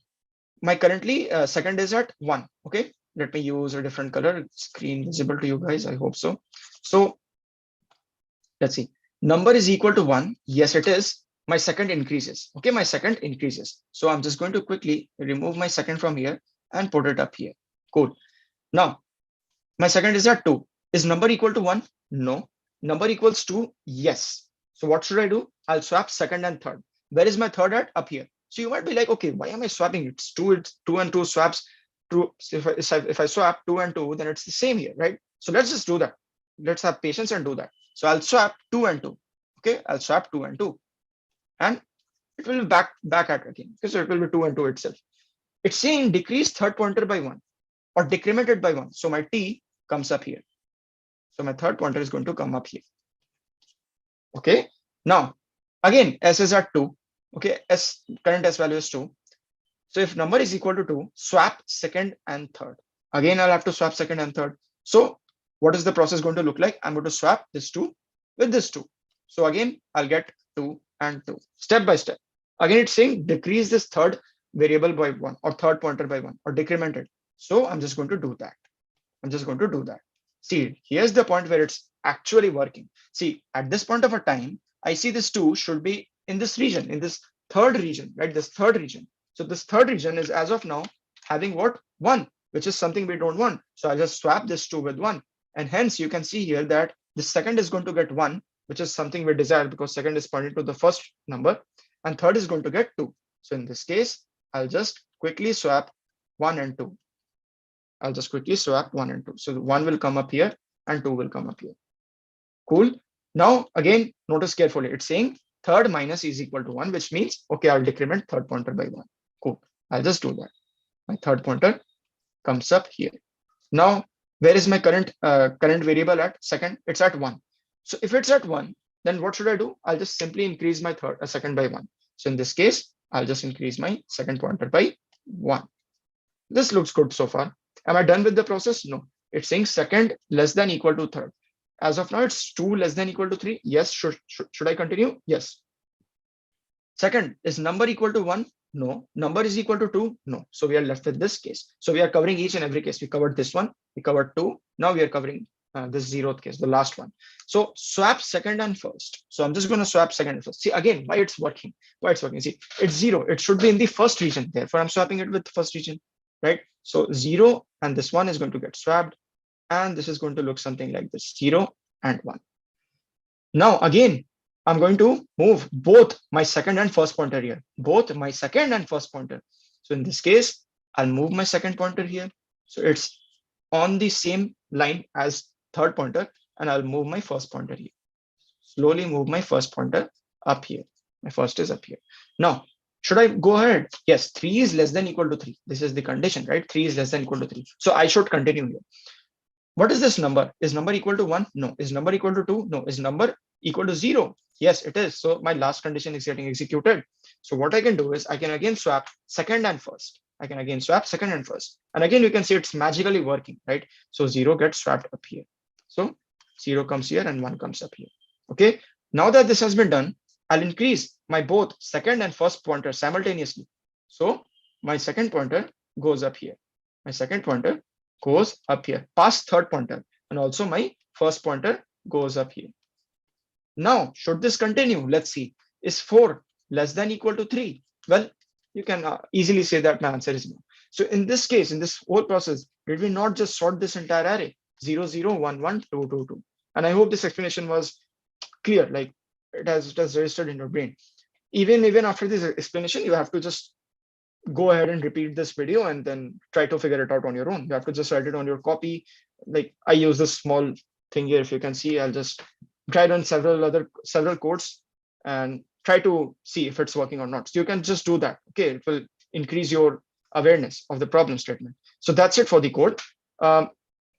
A: my currently second is at 1. Okay, let me use a different color. Screen visible to you guys, I hope so. So let's see, number is equal to 1. Yes, it is. My second increases. Okay, my second increases. So I'm just going to quickly remove my second from here and put it up here. Cool. Now my second is at 2. Is number equal to 1? No. Number equals 2? Yes. So what should I do? I'll swap second and third. Where is my third at? Up here. So you might be like, okay, why am I swapping? It's 2 and 2 swaps. True. If I swap 2 and 2, then it's the same here, right? So let's just do that. Let's have patience and do that. So I'll swap 2 and 2. Okay, I'll swap 2 and 2. And it will be back at again. Okay, so it will be 2 and 2 itself. It's saying decrease third pointer by 1 or decrement it by 1. So my T comes up here. So my third pointer is going to come up here. Okay. Now, again, S is at 2. Okay, current S value is 2. So if number is equal to 2, swap second and third. Again, I'll have to swap second and third. So what is the process going to look like? I'm going to swap this 2 with this 2. So again, I'll get 2 and 2 step by step. Again, it's saying decrease this third variable by 1 or third pointer by 1 or decrement it. So I'm just going to do that. See, here's the point where it's actually working. See, at this point of a time, I see this 2 should be in this region, in this third region, right? This third region. So this third region is as of now having what? 1, which is something we don't want. So I'll just swap this 2 with 1. And hence you can see here that the second is going to get 1, which is something we desire because second is pointing to the first number and third is going to get 2. So in this case, I'll just quickly swap 1 and 2. So 1 will come up here and 2 will come up here. Cool. Now, again, notice carefully. It's saying third minus is equal to 1, which means, okay, I'll decrement third pointer by 1. Cool. I'll just do that. My third pointer comes up here. Now, where is my current variable at? Second, it's at 1. So if it's at 1, then what should I do? I'll just simply increase my second by 1. So in this case, I'll just increase my second pointer by 1. This looks good so far. Am I done with the process? No. It's saying second less than equal to third. As of now, it's 2 less than equal to 3. Yes. Should I continue? Yes. Second, is number equal to 1? No. Number is equal to 2? No. So we are left with this case. So we are covering each and every case. We covered this one. We covered 2. Now we are covering this 0th case, the last one. So swap second and first. So I'm just going to swap second and first. See again, why it's working. Why it's working. See, it's 0. It should be in the first region. Therefore, I'm swapping it with the first region, right? So 0 and this one is going to get swapped. And this is going to look something like this, 0 and 1. Now, again, I'm going to move both my second and first pointer here, both my second and first pointer. So in this case, I'll move my second pointer here. So it's on the same line as third pointer, and I'll move my first pointer here. Slowly move my first pointer up here. My first is up here. Now, should I go ahead? Yes, 3 is less than equal to 3. This is the condition, right? 3 is less than equal to 3. So I should continue here. What is this number? Is number equal to 1? No. Is number equal to 2? No. Is number equal to 0? Yes, it is. So my last condition is getting executed. So what I can do is I can again swap second and first. I can again swap second and first. And again, you can see it's magically working, right? So 0 gets swapped up here. So 0 comes here and 1 comes up here. Okay. Now that this has been done, I'll increase my both second and first pointer simultaneously. So my second pointer goes up here. My second pointer goes up here past third pointer, and also my first pointer goes up here. Now, should this continue? Let's see. Is 4 less than equal to 3? Well, you can easily say that my answer is no. So in this case, in this whole process, did we not just sort this entire array 0, 0, 1, 1, 2, 2, 2? And I hope this explanation was clear, like it has registered in your brain. Even after this explanation, you have to just go ahead and repeat this video and then try to figure it out on your own. You have to just write it on your copy. Like I use this small thing here. If you can see, I'll just try it on several codes and try to see if it's working or not. So you can just do that. Okay, it will increase your awareness of the problem statement. So that's it for the code.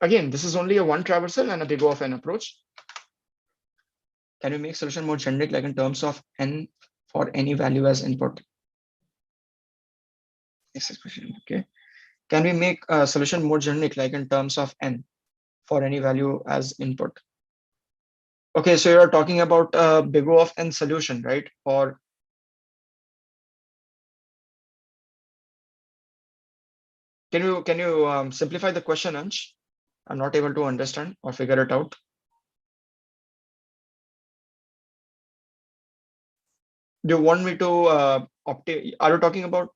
A: Again, this is only a one traversal and a big O of n approach. Can we make solution more generic, like in terms of n for any value as input? Next question. Okay. Can we make a solution more generic, like in terms of n for any value as input? Okay, so you're talking about a big O of n solution, right? Or can you simplify the question, Ansh? I'm not able to understand or figure it out. Do you want me to obtain? Are you talking about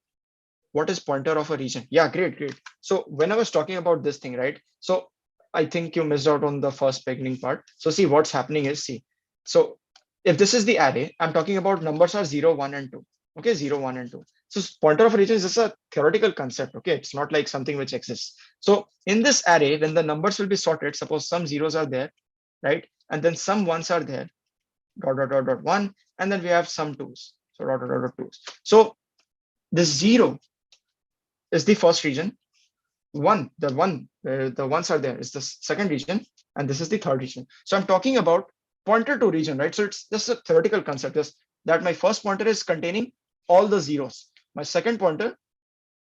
A: what is pointer of a region? Yeah, great. So when I was talking about this thing, right? So I think you missed out on the first beginning part. So see what's happening is, see, so if this is the array, I'm talking about numbers are 0, 1, and 2. Okay, 0, 1, and 2. So pointer of a region is just a theoretical concept. Okay, it's not like something which exists. So in this array, when the numbers will be sorted, suppose some zeros are there, right? And then some ones are there, dot 1, and then we have some twos. So dot 2s. So this 0 is the first region. The one where the ones are there is the second region, and this is the third region. So I'm talking about pointer to region, right? So it's just a theoretical concept, is that my first pointer is containing all the zeros. My second pointer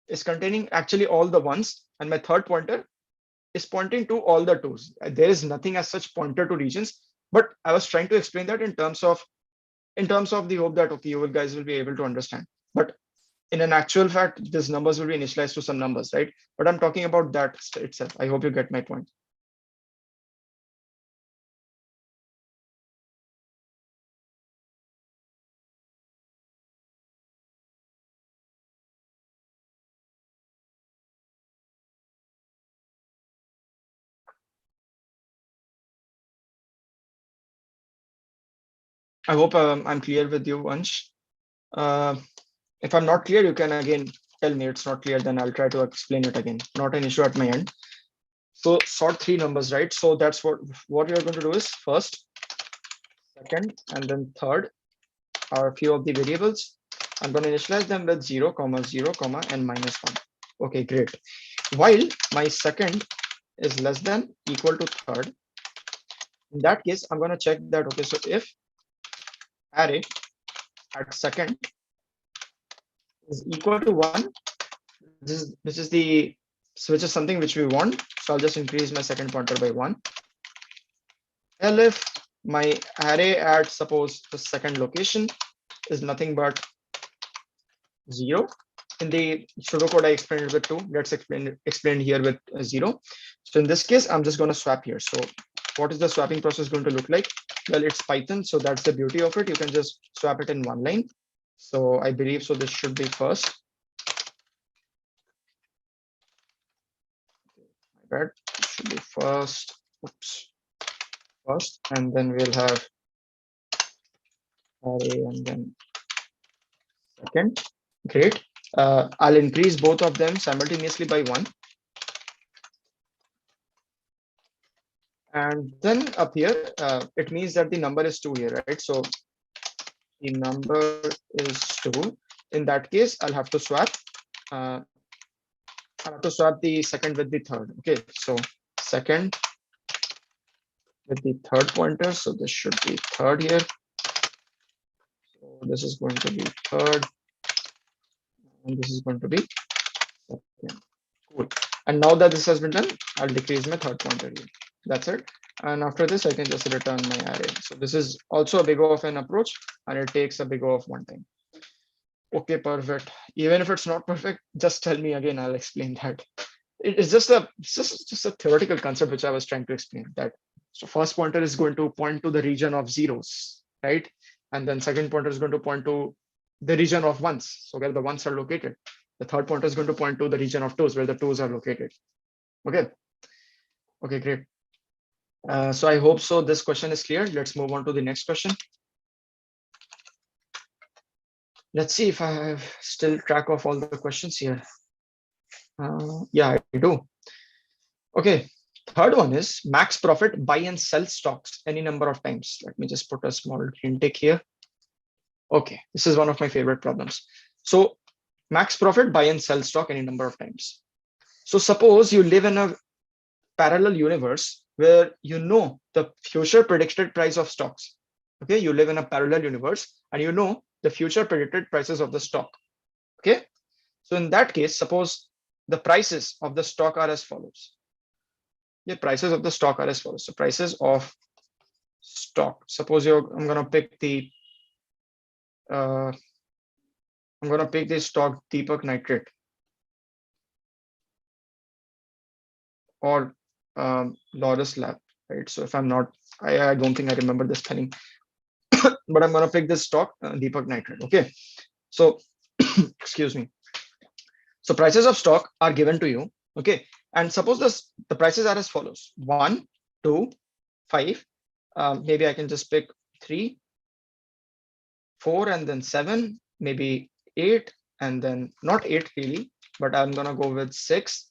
A: is containing actually all the ones, and my third pointer is pointing to all the twos. There is nothing as such pointer to regions, but I was trying to explain that in terms of the hope that okay, you guys will be able to understand. But in an actual fact, these numbers will be initialized to some numbers, right? But I'm talking about that itself. I hope you get my point. I hope I'm clear with you, Ansh. If I'm not clear, you can again tell me it's not clear, then I'll try to explain it again. Not an issue at my end. So sort three numbers, right? So that's what you're going to do is first, second, and then third are a few of the variables. I'm going to initialize them with 0, 0, and -1. Okay, great. While my second is less than equal to third, in that case, I'm going to check that, okay, so if array at second is equal to 1, which is something which we want. So I'll just increase my second pointer by 1. And if my array at suppose the second location is nothing but 0. In the pseudocode I explained it with 2. Let's explain here with 0. So in this case, I'm just going to swap here. So what is the swapping process going to look like? Well, it's Python, so that's the beauty of it. You can just swap it in one line. So I believe so this should be first. My bad. It should be first. Oops. First, and then we'll have array and then second. Great. I'll increase both of them simultaneously by 1. And then up here, it means that the number is 2 here, right? So the number is 2. In that case, I'll have to swap. I'll have to swap the second with the third. Okay, so second with the third pointer. So this should be third here. So this is going to be third. And this is going to be second. Cool. And now that this has been done, I'll decrease my third pointer here. That's it. And after this, I can just return my array. So this is also a big O of an approach, and it takes a big O of one time. Okay, perfect. Even if it's not perfect, just tell me again, I'll explain that. It's just a theoretical concept which I was trying to explain, that so first pointer is going to point to the region of zeros, right? And then second pointer is going to point to the region of ones, so where the ones are located. The third pointer is going to point to the region of twos, where the twos are located. Okay. Okay, great. So I hope so this question is clear. Let's move on to the next question. Let's see if I have still track of all the questions here. Yeah, I do. Okay, third one is max profit, buy and sell stocks any number of times. Let me just put a small green tick here. Okay, this is one of my favorite problems. So max profit, buy and sell stock any number of times. So suppose you live in a parallel universe where you know the future predicted price of stocks. Okay, you live in a parallel universe and you know the future predicted prices of the stock. Okay, so in that case, suppose the prices of the stock are as follows. The prices of the stock are as follows. So prices of stock. Suppose I'm gonna pick the stock Deepak Nitrate or Loris Lab, right? So if I'm not, I don't think I remember the spelling, but I'm gonna pick this stock Deepak Nitrate. Okay, so excuse me. So prices of stock are given to you. Okay, and suppose the prices are as follows: 1, 2, 5. Maybe I can just pick 3, 4, and then 7. Maybe 8, and then not 8 really, but I'm gonna go with 6,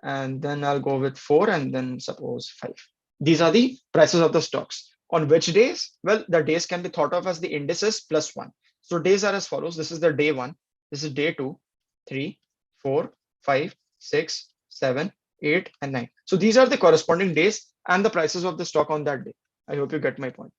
A: and then I'll go with 4, and then suppose 5. These are the prices of the stocks. On which days? Well, the days can be thought of as the indices plus 1. So days are as follows. This is the day 1. This is day 2, 3, 4, 5, 6, 7, 8, and 9. So these are the corresponding days and the prices of the stock on that day. I hope you get my point.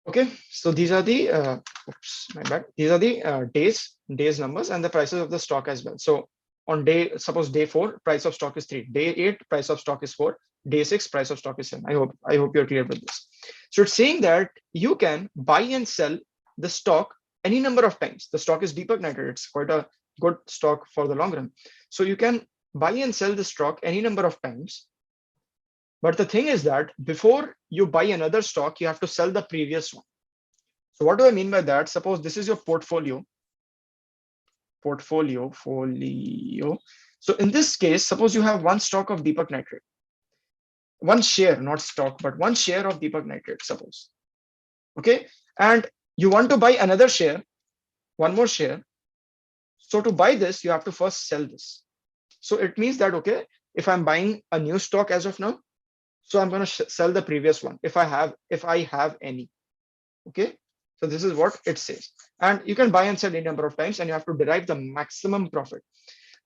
A: Okay, so these are the oops, my bad. These are the days numbers and the prices of the stock as well. So on suppose day 4, price of stock is 3. Day 8, price of stock is 4. Day 6, price of stock is 7. I hope you're clear with this. So it's saying that you can buy and sell the stock any number of times. The stock is Deepak Nitrate. It's quite a good stock for the long run. So you can buy and sell the stock any number of times. But the thing is that before you buy another stock, you have to sell the previous one. So what do I mean by that? Suppose this is your portfolio. So in this case, suppose you have one stock of Deepak Nitrate. One share, not stock, but one share of Deepak Nitrate, suppose. Okay. And you want to buy another share, one more share. So to buy this, you have to first sell this. So it means that, okay, if I'm buying a new stock as of now, so I'm going to sell the previous one if I have any. Okay, so this is what it says. And you can buy and sell any number of times and you have to derive the maximum profit.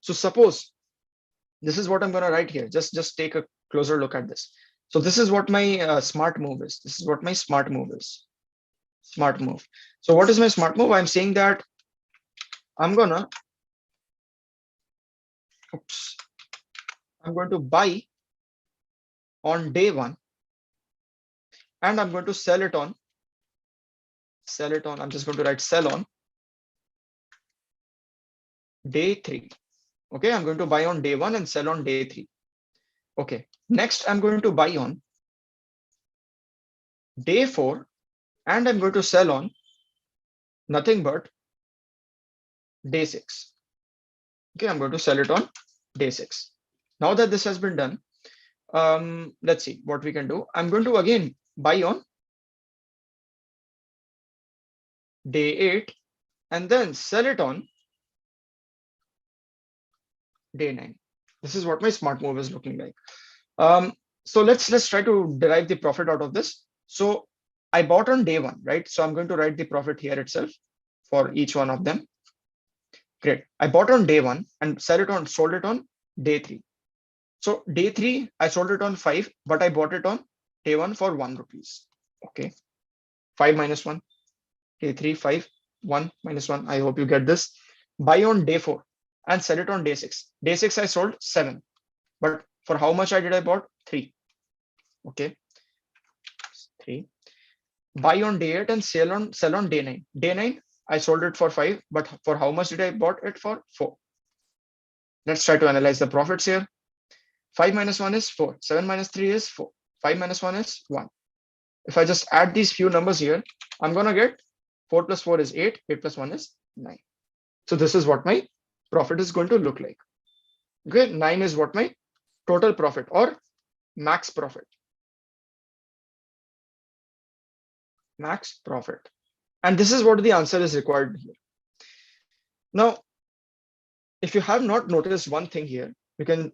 A: So suppose this is what I'm going to write here. Just take a closer look at this. So this is what my smart move is. This is what my smart move is. Smart move. So what is my smart move? I'm saying that I'm going to buy on day 1 and I'm going to sell it on, I'm just going to write sell on day 3. Okay, I'm going to buy on day 1 and sell on day 3. Okay, next I'm going to buy on day 4 and I'm going to sell on nothing but day 6. Okay, I'm going to sell it on day 6. Now that this has been done, let's see what we can do. I'm going to again buy on day 8 and then sell it on day 9. This is what my smart move is looking like. So let's try to derive the profit out of this. So I bought on day 1, right? So I'm going to write the profit here itself for each one of them. Great. I bought on day 1 and sold it on day 3. So day 3, I sold it on 5, but I bought it on day 1 for 1 rupees. Okay. 5 minus 1, day 3, 5, 1 minus 1. I hope you get this. Buy on day 4 and sell it on day 6. Day 6, I sold 7, but for how much I bought? 3. Okay. 3. Buy on day 8 and sell on day 9. Day 9, I sold it for 5, but for how much did I bought it for? 4. Let's try to analyze the profits here. 5 minus 1 is 4. 7 minus 3 is 4. 5 minus 1 is 1. If I just add these few numbers here, I'm going to get 4 plus 4 is 8. 8 plus 1 is 9. So this is what my profit is going to look like. Okay, 9 is what my total profit or max profit. Max profit. And this is what the answer is required here. Now, if you have not noticed one thing here, you can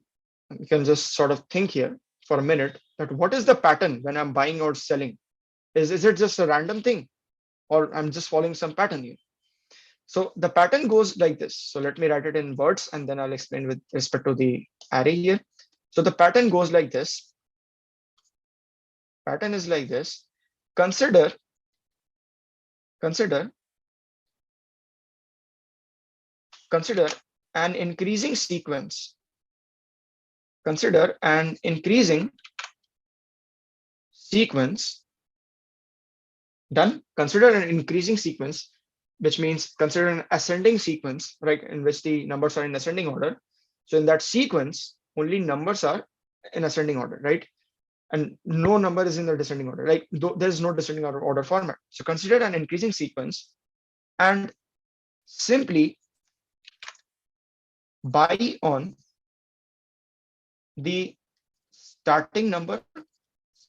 A: just sort of think here for a minute that what is the pattern when I'm buying or selling? Is it just a random thing or I'm just following some pattern here? So the pattern goes like this. So let me write it in words and then I'll explain with respect to the array here. So the pattern goes like this. Pattern is like this. Consider an increasing sequence. Consider an increasing sequence. Done. Consider an increasing sequence, which means consider an ascending sequence, right, in which the numbers are in ascending order. So in that sequence, only numbers are in ascending order, right? And no number is in the descending order, like there's no descending order format. So consider an increasing sequence and simply buy on the starting number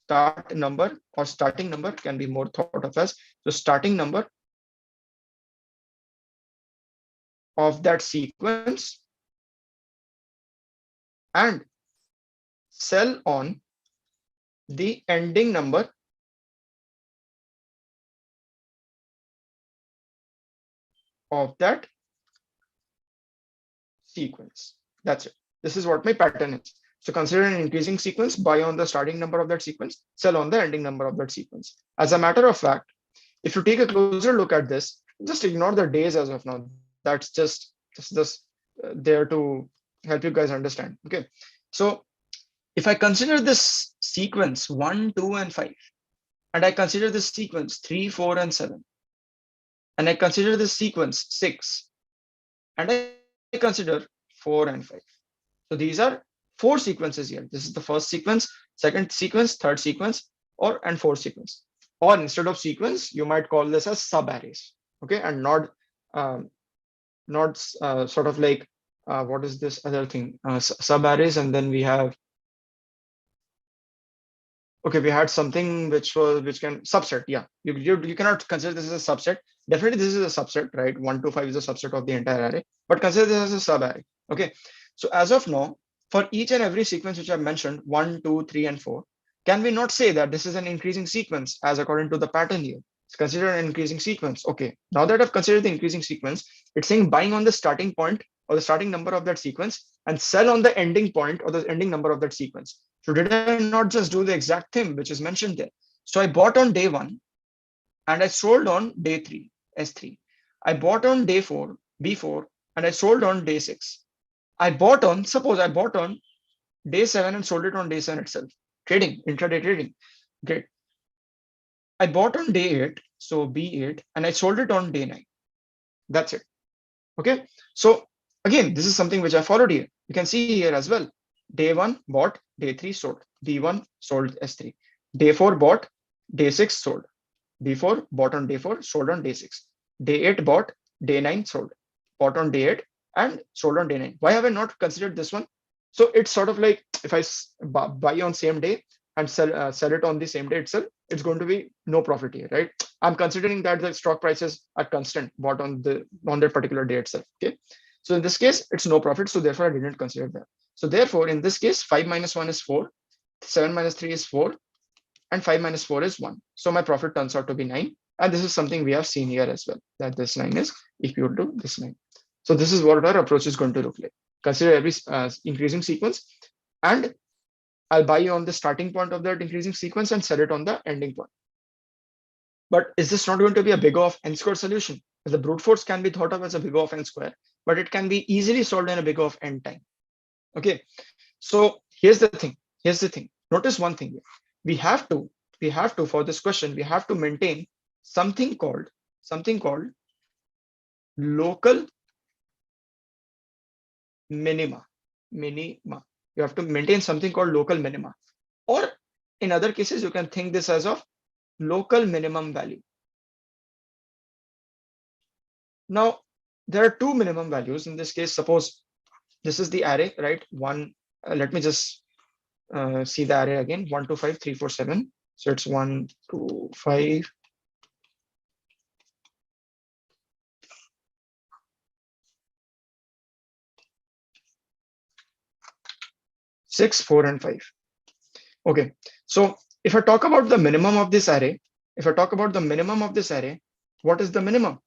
A: or starting number can be more thought of as the starting number of that sequence and sell on the ending number of that sequence. That's it. This is what my pattern is. So consider an increasing sequence, buy on the starting number of that sequence, sell on the ending number of that sequence. As a matter of fact, if you take a closer look at this, just ignore the days as of now. That's just there to help you guys understand. Okay. So if I consider this sequence 1, 2, and 5, and I consider this sequence 3, 4, and 7, and I consider this sequence 6, and I consider 4 and 5. So these are 4 sequences here. This is the first sequence, second sequence, third sequence, and fourth sequence. Or instead of sequence, you might call this as sub-arrays. Okay, and not sort of like what is this other thing? Sub-arrays, and then we have. Okay, we had something which can subset. Yeah, you cannot consider this as a subset. Definitely, this is a subset, right? 1 to 5 is a subset of the entire array, but consider this as a sub-array. Okay, so as of now, for each and every sequence which I've mentioned, 1, 2, 3, and 4, can we not say that this is an increasing sequence as according to the pattern here? It's considered an increasing sequence. Okay, now that I've considered the increasing sequence, it's saying buying on the starting point or the starting number of that sequence and sell on the ending point or the ending number of that sequence. So did I not just do the exact thing which is mentioned there? So I bought on day 1 and I sold on day 3, S3. I bought on day 4, B4, and I sold on day 6. Suppose I bought on day 7 and sold it on day 7 itself. Trading, intraday trading. Great. I bought on day 8, so B8, and I sold it on day 9. That's it. Okay. So Again, this is something which I followed here. You can see here as well. Day 1 bought, day 3 sold. D1 sold S3. Day 4 bought, day 6 sold. D4 bought on day 4, sold on day 6. Day 8 bought, day 9 sold. Bought on day 8 and sold on day 9. Why have I not considered this one? So it's sort of like if I buy on same day and sell it on the same day itself, it's going to be no profit here, right? I'm considering that the stock prices are constant bought on that particular day itself. Okay. So in this case, it's no profit. So therefore, I didn't consider that. So therefore, in this case, 5 minus 1 is 4, 7 minus 3 is 4, and 5 minus 4 is 1. So my profit turns out to be 9. And this is something we have seen here as well, that this 9 is equal to this 9. So this is what our approach is going to look like. Consider every increasing sequence, and I'll buy on the starting point of that increasing sequence and sell it on the ending point. But is this not going to be a big O of n squared solution? The brute force can be thought of as a big O of n square, but it can be easily solved in a big O of n time. Okay, so here's the thing. Here's the thing. Notice one thing here. We have to for this question, we have to maintain something called local minima. You have to maintain something called local minima, or in other cases, you can think this as of local minimum value. Now, there are two minimum values in this case. Suppose this is the array, right? Let me just see the array again. 1 2 5 3 4 7. So it's 1 2 5 6 4 and 5. Okay, so if I talk about the minimum of this array, what is the minimum?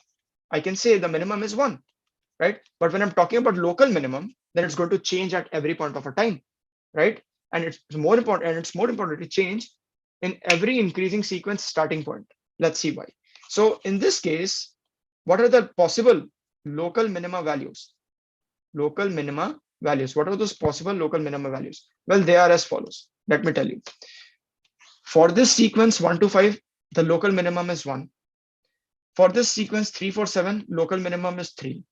A: I can say the minimum is 1, right? But when I'm talking about local minimum, then it's going to change at every point of a time, right? And it's more important to change in every increasing sequence starting point. Let's see why. So in this case, what are the possible local minima values? What are those possible local minima values? Well, they are as follows. Let me tell you. For this sequence 1 to 5, the local minimum is 1. For this sequence 3 4 7, local minimum is 3.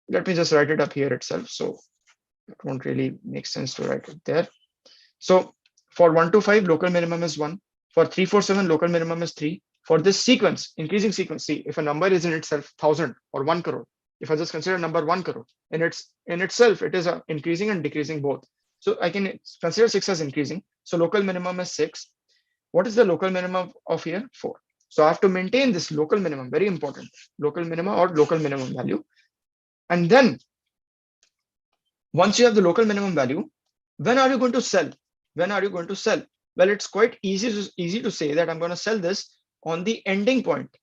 A: Let me just write it up here itself. So it won't really make sense to write it there. So for 1 to 5, local minimum is 1. For 3 4 7, local minimum is 3. For this sequence, increasing sequence, see, if a number is in itself 1000 or 1 crore, if I just consider number 1 crore, in itself, it is increasing and decreasing both. So I can consider 6 as increasing. So local minimum is 6. What is the local minimum of here? 4. So I have to maintain this local minimum, very important, local minimum or local minimum value. And then once you have the local minimum value, when are you going to sell? Well, it's quite easy to say that I'm going to sell this on the end point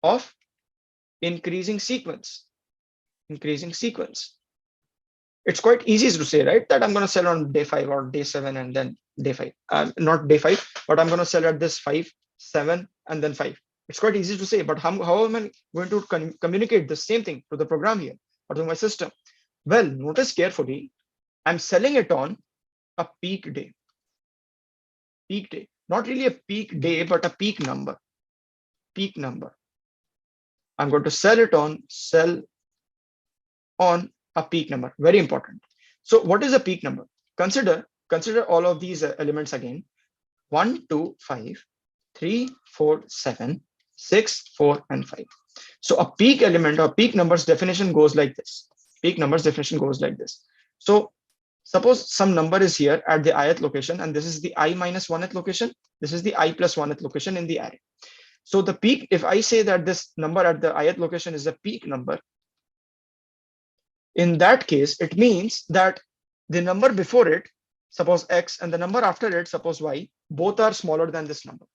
A: of increasing sequence. It's quite easy to say, right, that I'm going to sell on day 5 or day 7 and then day 5. Not day 5, but I'm going to sell at this 5, 7, and then 5. It's quite easy to say, but how am I going to communicate the same thing to the program here or to my system? Well, notice carefully, I'm selling it on a peak day. Not really a peak day, but a peak number. I'm going to sell on a peak number. Very important. So what is a peak number? Consider all of these elements again. 1 2 5 3 4 7 6 4 and 5. So a peak element or peak numbers definition goes like this. So suppose some number is here at the ith location, and this is the I minus 1th location. This is the I plus 1th location in the array. So the peak, if I say that this number at the ith location is a peak number, in that case, it means that the number before it, suppose X, and the number after it, suppose Y, both are smaller than this number.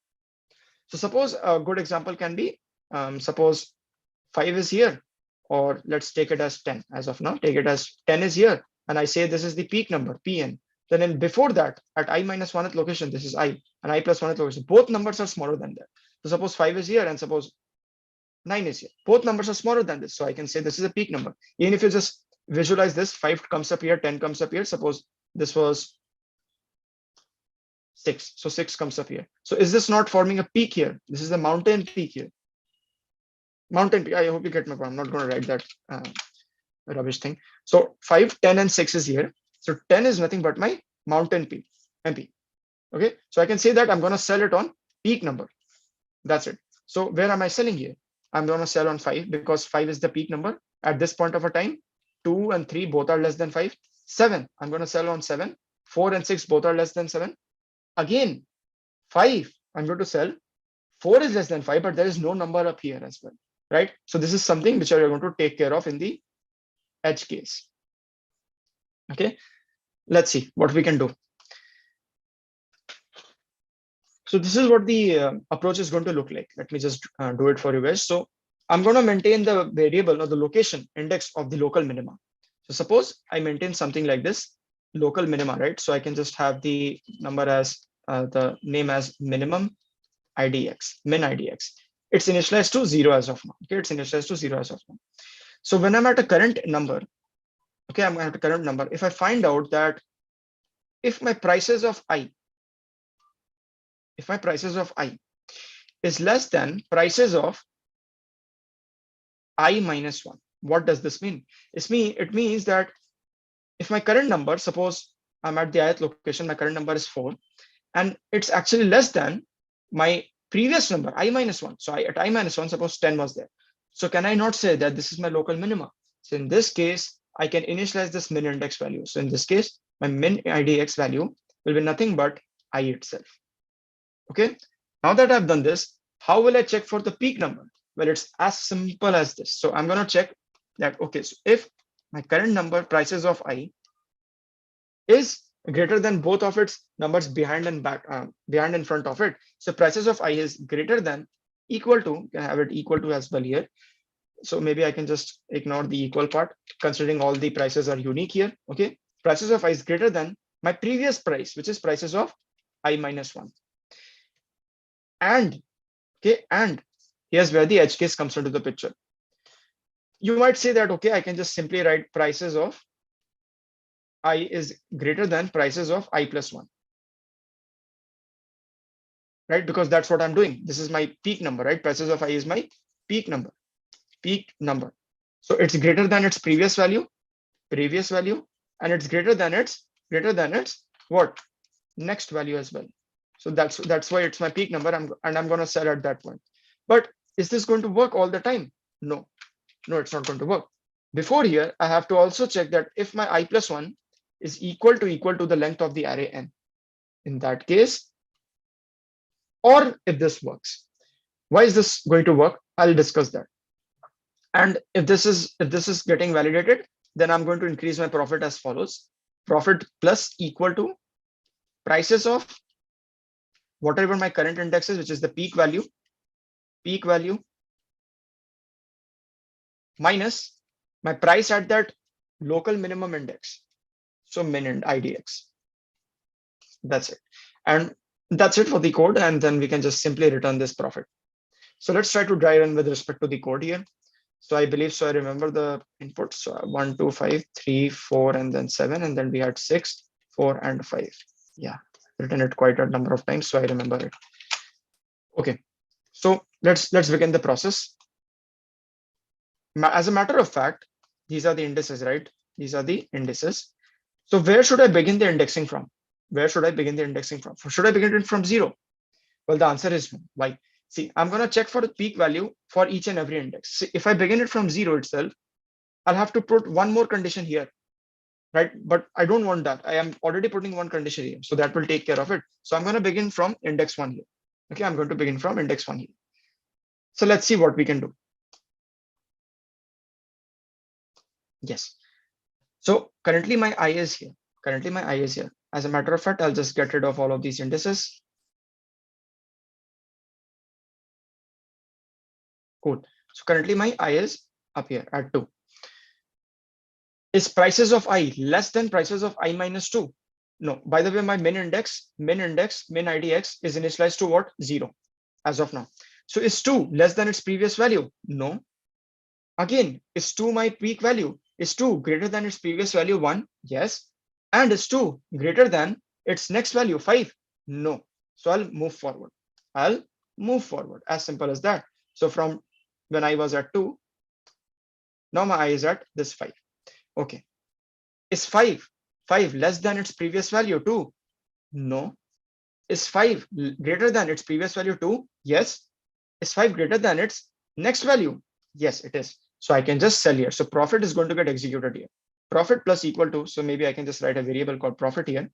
A: So suppose a good example can be, suppose 5 is here, or let's take it as 10 as of now, take it as 10 is here. And I say this is the peak number, Pn. Then before that, at I minus 1th location, this is I, and I plus 1th location, both numbers are smaller than that. So suppose 5 is here and suppose 9 is here. Both numbers are smaller than this. So I can say this is a peak number. Even if you just visualize this, 5 comes up here, 10 comes up here. Suppose this was 6. So 6 comes up here. So is this not forming a peak here? This is the mountain peak here. mountain peak. I hope you get my point. I'm not going to write that rubbish thing. So 5, 10, and 6 is here. So 10 is nothing but my mountain peak, MP. Okay, so I can say that I'm going to sell it on peak number. That's it. So where am I selling here? I'm going to sell on 5 because 5 is the peak number at this point of a time. 2 and 3 both are less than 5. 7, I'm going to sell on 7. 4 and 6 both are less than 7. Again, 5, I'm going to sell. 4 is less than 5, but there is no number up here as well, right? So this is something which you're going to take care of in the edge case. Okay, let's see what we can do. So this is what the approach is going to look like. Let me just do it for you guys. So I'm going to maintain the variable or the location index of the local minima. So suppose I maintain something like this, local minima, right? So I can just have the number as the name as minimum IDX, min IDX. It's initialized to 0 as of now. Okay, it's initialized to 0 as of now. So when I'm at a current number, okay, I'm at a current number. If I find out that if my prices of I is less than prices of I minus 1, what does this mean? It means that if my current number, suppose I'm at the ith location, my current number is 4, and it's actually less than my previous number, I minus 1. So at I minus 1, suppose 10 was there. So can I not say that this is my local minima? So in this case, I can initialize this min index value. So in this case, my min IDX value will be nothing but I itself. Okay, now that I've done this, how will I check for the peak number? Well, it's as simple as this. So I'm going to check that, okay, so if my current number prices of I is greater than both of its numbers behind and back, behind and front of it. So prices of I is greater than, equal to, can have it equal to as well here. So maybe I can just ignore the equal part, considering all the prices are unique here. Okay, prices of I is greater than my previous price, which is prices of I minus 1. And okay, and here's where the edge case comes into the picture. You might say that, okay, I can just simply write prices of I is greater than prices of I plus 1, right? Because that's what I'm doing. This is my peak number, right? Prices of I is my peak number, So it's greater than its previous value, and it's greater than its what? Next value as well. So that's why it's my peak number, and I'm going to sell at that point. But is this going to work all the time? No, it's not going to work. Before here, I have to also check that if my I plus 1 is equal to the length of the array n, in that case, or if this works. Why is this going to work? I'll discuss that. And if this is getting validated, then I'm going to increase my profit as follows. Profit plus equal to prices of whatever my current index is, which is the peak value, minus my price at that local minimum index. So min and IDX. That's it. And that's it for the code. And then we can just simply return this profit. So let's try to dry run with respect to the code here. So I believe, so I remember the inputs. So 1, 2, 5, 3, 4, and then 7. And then we had 6, 4, and 5. Yeah, written it quite a number of times, so I remember it. Okay, so let's begin the process. As a matter of fact, these are the indices, right? These are the indices. So where should I begin the indexing from? Should I begin it from 0? Well, the answer is no. Why? See, I'm going to check for the peak value for each and every index. See, if I begin it from 0 itself, I'll have to put one more condition here, right? But I don't want that. I am already putting one condition here, so that will take care of it. So I'm going to begin from index 1 here. Okay, I'm going to begin from index 1 here. So let's see what we can do. Yes. So currently my I is here. As a matter of fact, I'll just get rid of all of these indices. Cool. So currently my I is up here at 2. Is prices of I less than prices of I minus 2? No. By the way, my min IDX is initialized to what? 0 as of now. So is 2 less than its previous value? No. Again, is 2 my peak value? Is 2 greater than its previous value? 1? Yes. And is 2 greater than its next value? 5? No. So I'll move forward. As simple as that. So from when I was at 2. Now my I is at this 5. Okay. Is 5 less than its previous value 2? No. Is 5 greater than its previous value 2? Yes. Is 5 greater than its next value? Yes, it is. So I can just sell here. So profit is going to get executed here. Profit plus equal to, so maybe I can just write a variable called profit here.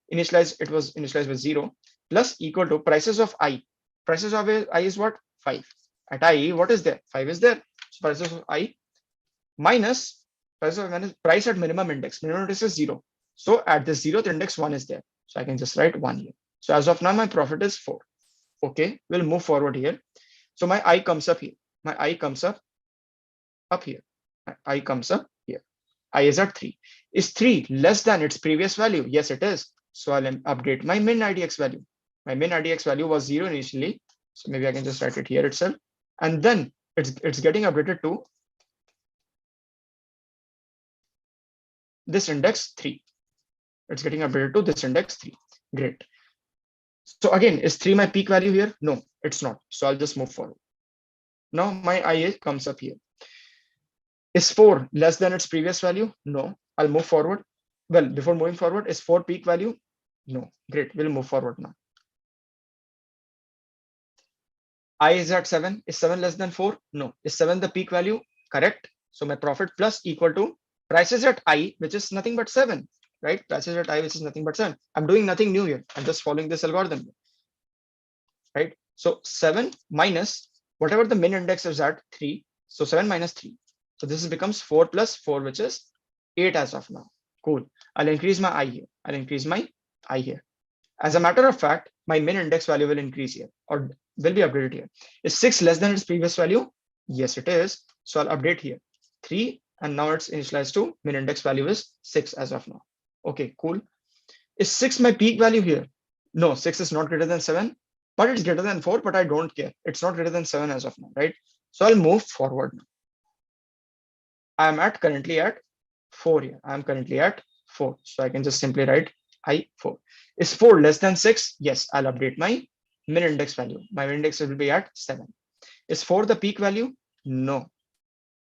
A: It was initialized with 0 plus equal to prices of I. Prices of I is what? 5. At I, what is there? 5 is there. So prices of I minus price at minimum index. Minimum index is 0. So at the 0th index, 1 is there. So I can just write 1 here. So as of now, my profit is 4. Okay, we'll move forward here. So my I comes up here. My I comes up here. My I comes up here. I is at 3. Is 3 less than its previous value? Yes, it is. So I'll update my min IDX value. My min IDX value was 0 initially. So maybe I can just write it here itself. And then it's getting updated to this index 3. It's getting updated to this index 3. Great. So again, is 3 my peak value here? No, it's not. So I'll just move forward. Now my IA comes up here. Is 4 less than its previous value? No. I'll move forward. Well, before moving forward, is 4 peak value? No. Great. We'll move forward now. I is at 7. Is 7 less than 4? No. Is 7 the peak value? Correct. So my profit plus equal to prices at I, which is nothing but 7, right? Prices at I, which is nothing but 7. I'm doing nothing new here. I'm just following this algorithm, right? So 7 minus whatever the min index is at 3. So 7 minus 3. So this becomes 4 plus 4, which is 8 as of now. Cool. I'll increase my I here. I'll increase my I here. As a matter of fact, my min index value will increase here or will be updated here. Is 6 less than its previous value? Yes, it is. So I'll update here 3, and now it's initialized to min index value is 6 as of now. Okay, cool. Is 6 my peak value here? No, 6 is not greater than 7, but it's greater than 4, but I don't care. It's not greater than 7 as of now, right? So I'll move forward now. I'm currently at 4 here. I'm currently at 4. So I can just simply write I4. Is 4 less than 6? Yes, I'll update my min index value. My min index will be at 7. Is 4 the peak value? No.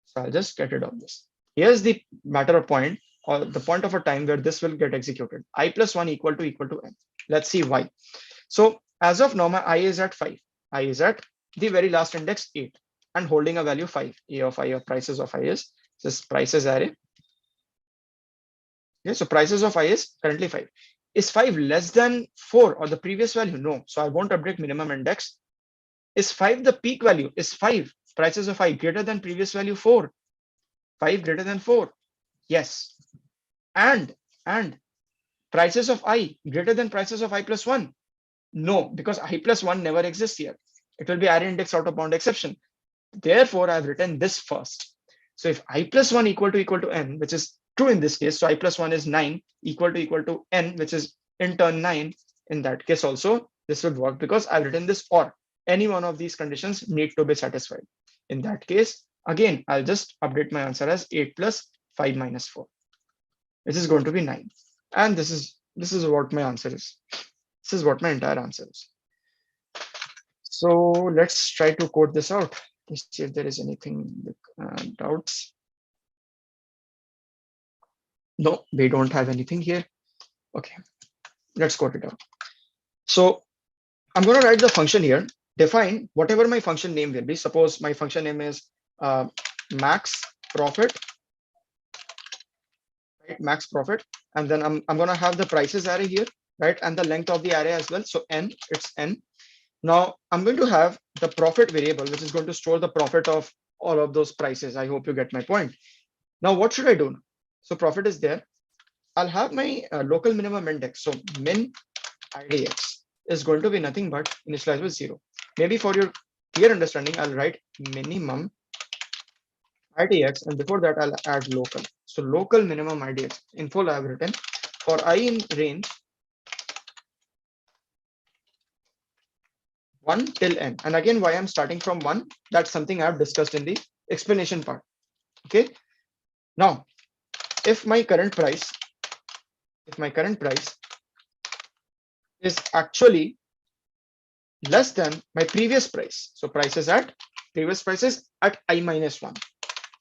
A: So I'll just get rid of this. Here's the matter of point, or the point of a time where this will get executed. I plus 1 equal to n. Let's see why. So as of now, my I is at 5. I is at the very last index 8 and holding a value 5. A of I or prices of I is this prices array. Okay, so prices of I is currently 5. Is 5 less than 4 or the previous value? No. So I won't update minimum index. Is 5 the peak value? Is 5 prices of I greater than previous value 4? 5 greater than 4? Yes. And prices of I greater than prices of I plus 1? No, because I plus 1 never exists here. It will be array index out of bound exception. Therefore, I've written this first. So if I plus 1 equal to n, which is true in this case, so I plus 1 is 9 equal to n, which is in turn 9. In that case also, this would work because I've written this or. Any one of these conditions need to be satisfied. In that case, again, I'll just update my answer as 8 plus 5 minus 4, which is going to be 9. And this is what my answer is. This is what my entire answer is. So let's try to code this out. Let's see if there is anything doubts. No, we don't have anything here. Okay, let's code it out. So I'm going to write the function here. Define whatever my function name will be. Suppose my function name is max profit, right? Max profit, and then I'm going to have the prices array here, right? And the length of the array as well. So n, it's n. Now I'm going to have the profit variable, which is going to store the profit of all of those prices. I hope you get my point. Now what should I do? So profit is there. I'll have my local minimum index. So min IDX is going to be nothing but initialized with 0. Maybe for your clear understanding, I'll write minimum IDX, and before that I'll add local. So local minimum IDX. In full I have written for I in range 1 till n. And again, why I'm starting from 1, that's something I've discussed in the explanation part. Okay. Now, if my current price is actually less than my previous price, so price is at previous prices at I minus 1.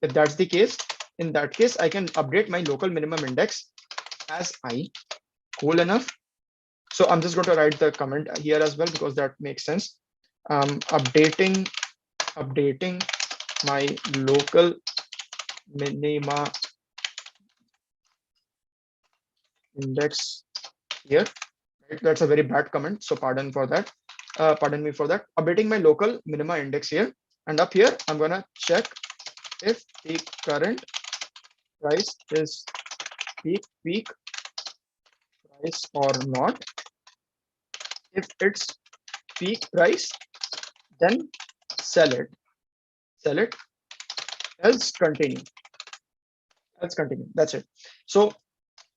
A: If that's the case, in that case, I can update my local minimum index as I. Cool enough. So I'm just going to write the comment here as well because that makes sense. Updating my local minima index here. Right? That's a very bad comment, so pardon for that. Pardon me for that. Updating my local minima index here, and up here I'm gonna check if the current price is peak price or not. If it's peak price, then sell it. Else continue. That's it. So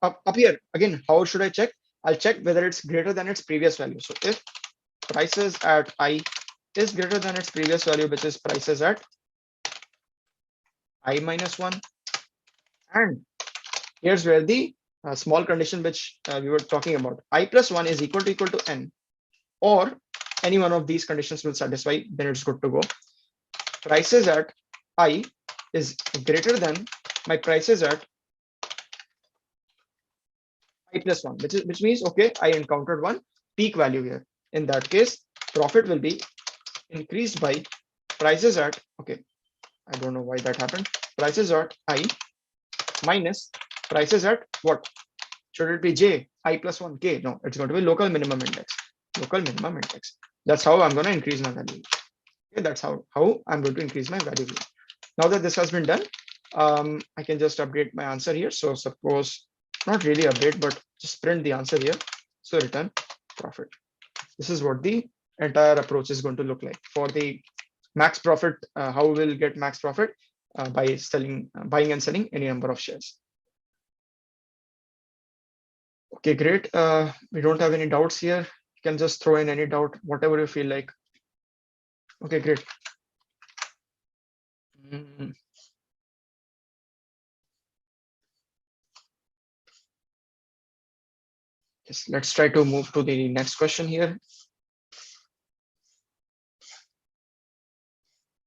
A: up here again, how should I check? I'll check whether it's greater than its previous value. So if prices at I is greater than its previous value, which is prices at I minus 1, and here's where the small condition which we were talking about, I plus 1 is equal to n, or any one of these conditions will satisfy, then it's good to go. Prices at I is greater than my prices at I plus 1, which means, okay, I encountered one peak value here. In that case, profit will be increased by prices at, okay, I don't know why that happened, prices at I minus prices at what? Should it be J, I plus 1, K? No, it's going to be local minimum index. That's how I'm going to increase my value. Okay, that's how I'm going to increase my value. Now that this has been done, I can just update my answer here. So suppose, not really update, but just print the answer here. So return profit. This is what the entire approach is going to look like. For the max profit, how we'll get max profit? By buying and selling any number of shares. Okay, great. We don't have any doubts here. You can just throw in any doubt, whatever you feel like. Okay, great. Yes, let's try to move to the next question here.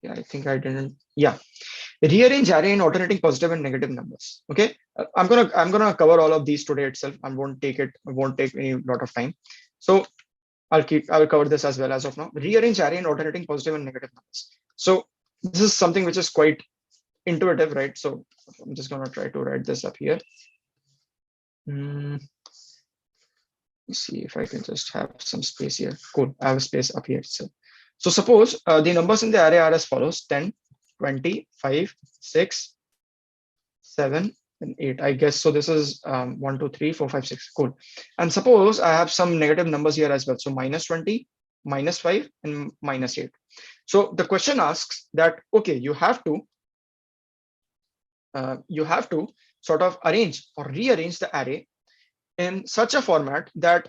A: Yeah, I think I didn't. Yeah, rearrange array in alternating positive and negative numbers. Okay, I'm gonna cover all of these today itself. I won't take any lot of time. So I will cover this as well as of now. Rearrange array in alternating positive and negative numbers. So this is something which is quite intuitive, right? So I'm just gonna try to write this up here. Let's see if I can just have some space here. Cool, I have a space up here. So suppose the numbers in the array are as follows: 10, 20, 5, 6, 7, and 8. I guess so. This is 1, 2, 3, 4, 5, 6. Cool. And suppose I have some negative numbers here as well. So minus 20, minus 5, and minus 8. So the question asks that, okay, you have to sort of arrange or rearrange the array in such a format that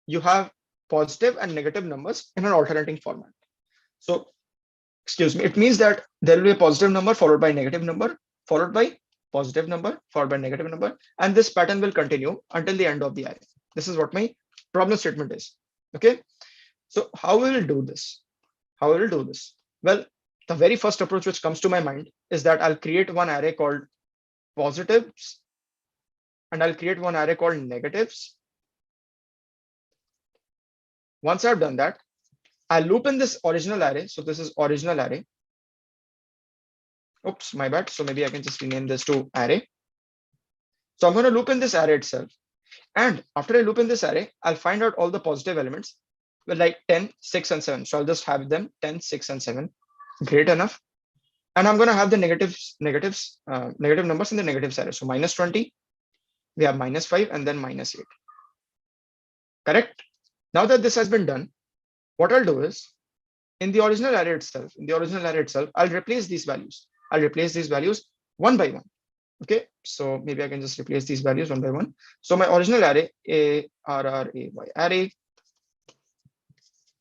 A: you have positive and negative numbers in an alternating format. So, excuse me, it means that there will be a positive number followed by negative number, followed by positive number, followed by negative number, and this pattern will continue until the end of the array. This is what my problem statement is. Okay, so how we will do this? Well, the very first approach which comes to my mind is that I'll create one array called positives, and I'll create one array called negatives. Once I've done that, I'll loop in this original array. So this is original array. Oops, my bad. So maybe I can just rename this to array. So I'm going to loop in this array itself. And after I loop in this array, I'll find out all the positive elements with like 10, 6, and 7. So I'll just have them 10, 6, and 7. Great enough. And I'm going to have the negative numbers in the negatives array. So minus 20, we have minus 5, and then minus 8. Correct? Now that this has been done, what I'll do is in the original array itself, I'll replace these values. One by one. Okay, so maybe I can just replace these values one by one. So my original array, array array.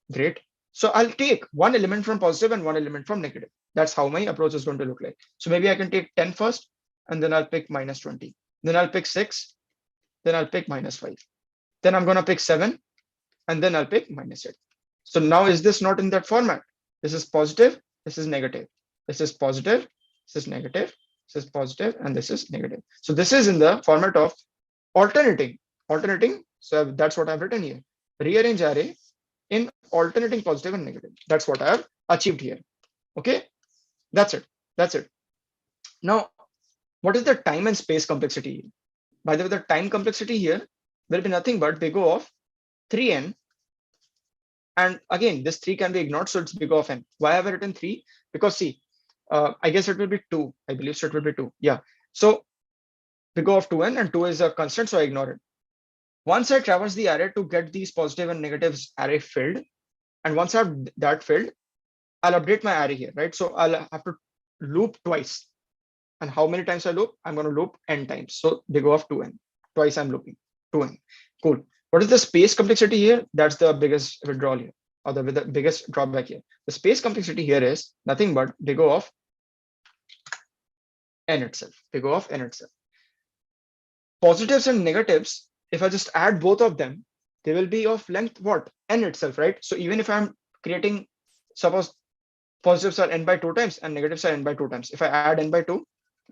A: Great. So I'll take one element from positive and one element from negative. That's how my approach is going to look like. So maybe I can take 10 first, and then I'll pick minus 20. Then I'll pick 6. Then I'll pick minus 5. Then I'm going to pick 7, and then I'll pick minus 8. So now is this not in that format? This is positive, this is negative, this is positive, this is negative, this is positive, and this is negative. So this is in the format of alternating. So that's what I've written here. Rearrange array in alternating positive and negative. That's what I have achieved here. Okay, that's it. That's it. Now, what is the time and space complexity here? By the way, the time complexity here will be nothing but big O of 3n. And again, this 3 can be ignored, so it's big O of n. Why have I written 3? Because see, I guess it will be 2. I believe so it will be 2. Yeah. So big O of 2n, and 2 is a constant, so I ignore it. Once I traverse the array to get these positive and negatives array filled, and once I have that filled, I'll update my array here, right? So I'll have to loop twice. And how many times I loop? I'm going to loop n times. So big O of 2n. Twice I'm looping 2n. Cool. What is the space complexity here? That's the biggest withdrawal here, or the biggest drawback here. The space complexity here is nothing but big O of n itself. Big O of n itself. Positives and negatives, if I just add both of them, they will be of length what? N itself, right? So even if I'm creating, suppose positives are n by 2 times and negatives are n by 2 times. If I add n by 2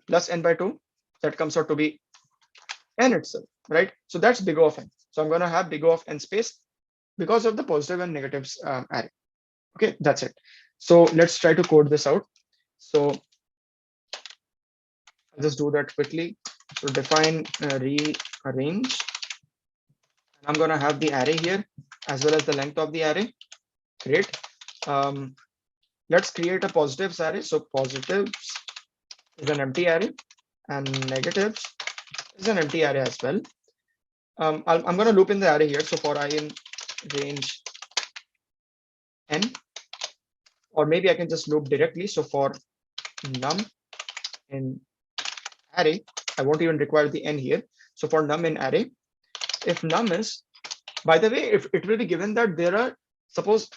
A: plus n by 2, that comes out to be n itself, right? So that's big O of n. So I'm going to have big O of n space because of the positive and negatives array. Okay, that's it. So let's try to code this out. So I'll just do that quickly. So define rearrange. I'm going to have the array here as well as the length of the array. Great. Let's create a positives array. So positives is an empty array and negatives is an empty array as well. I'm going to loop in the array here. So for I in range n, or maybe I can just loop directly. So for num in array, I won't even require the n here. So for num in array, if num is, by the way, if it will be given that there are, suppose,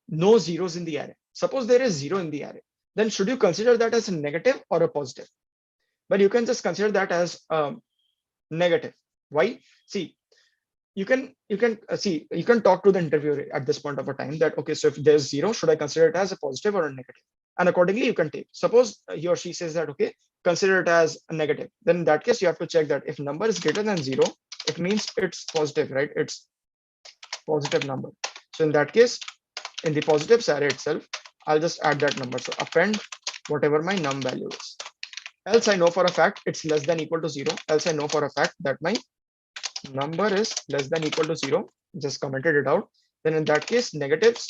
A: no zeros in the array. Suppose there is 0 in the array, then should you consider that as a negative or a positive? But you can just consider that as negative. Why? See, you can talk to the interviewer at this point of a time that, okay, so if there's 0, should I consider it as a positive or a negative? And accordingly, you can take. Suppose he or she says that, okay, consider it as a negative. Then in that case, you have to check that if number is greater than 0, it means it's positive, right? It's positive number. So in that case, in the positives array itself, I'll just add that number. So append whatever my num value is. Else I know for a fact it's less than equal to 0. Else I know for a fact that my number is less than equal to 0. Just commented it out. Then in that case, negatives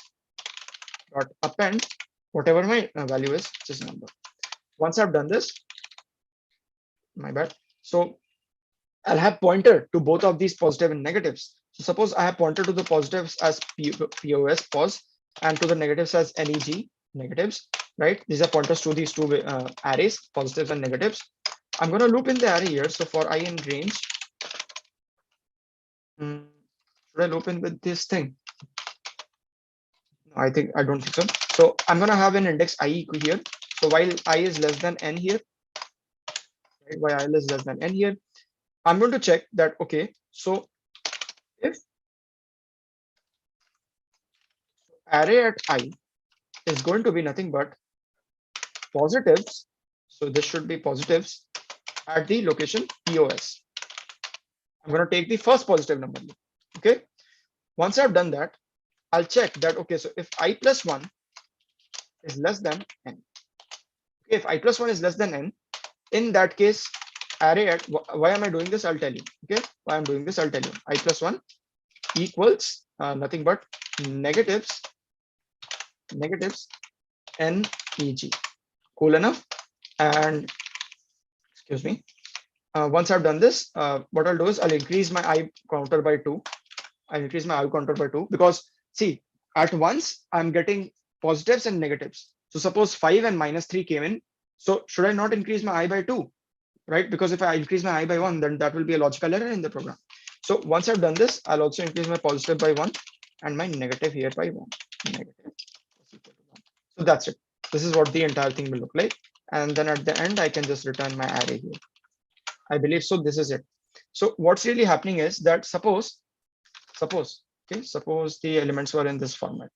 A: dot append whatever my value is, which is number. Once I've done this, my bad. So I'll have pointer to both of these positive and negatives. So suppose I have pointer to the positives as POS pos and to the negatives as NEG negatives, right? These are pointers to these two arrays, positives and negatives. I'm going to loop in the array here. So for I in range, should I loop in with this thing? No, I don't think so. So I'm going to have an index I here. So while I is less than n here, right? While I is less than n here, I'm going to check that, okay, so if array at I is going to be nothing but positives, so this should be positives at the location POS. I'm going to take the first positive number. Okay. Once I've done that, I'll check that, okay, so if I plus 1 is less than n. Okay, if I plus 1 is less than n, in that case, array at, why am I doing this? I'll tell you. Okay, why I'm doing this, I'll tell you. I plus 1 equals nothing but negatives NEG. Cool enough. And excuse me. Once I've done this, what I'll do is I'll increase my I counter by 2. I'll increase my I counter by 2 because see, at once I'm getting positives and negatives. So suppose 5 and minus 3 came in. So should I not increase my I by 2? Right? Because if I increase my I by 1, then that will be a logical error in the program. So once I've done this, I'll also increase my positive by 1 and my negative here by 1. Negative is equal to 1. So that's it. This is what the entire thing will look like. And then at the end, I can just return my array here. I believe so. This is it. So what's really happening is that suppose the elements were in this format.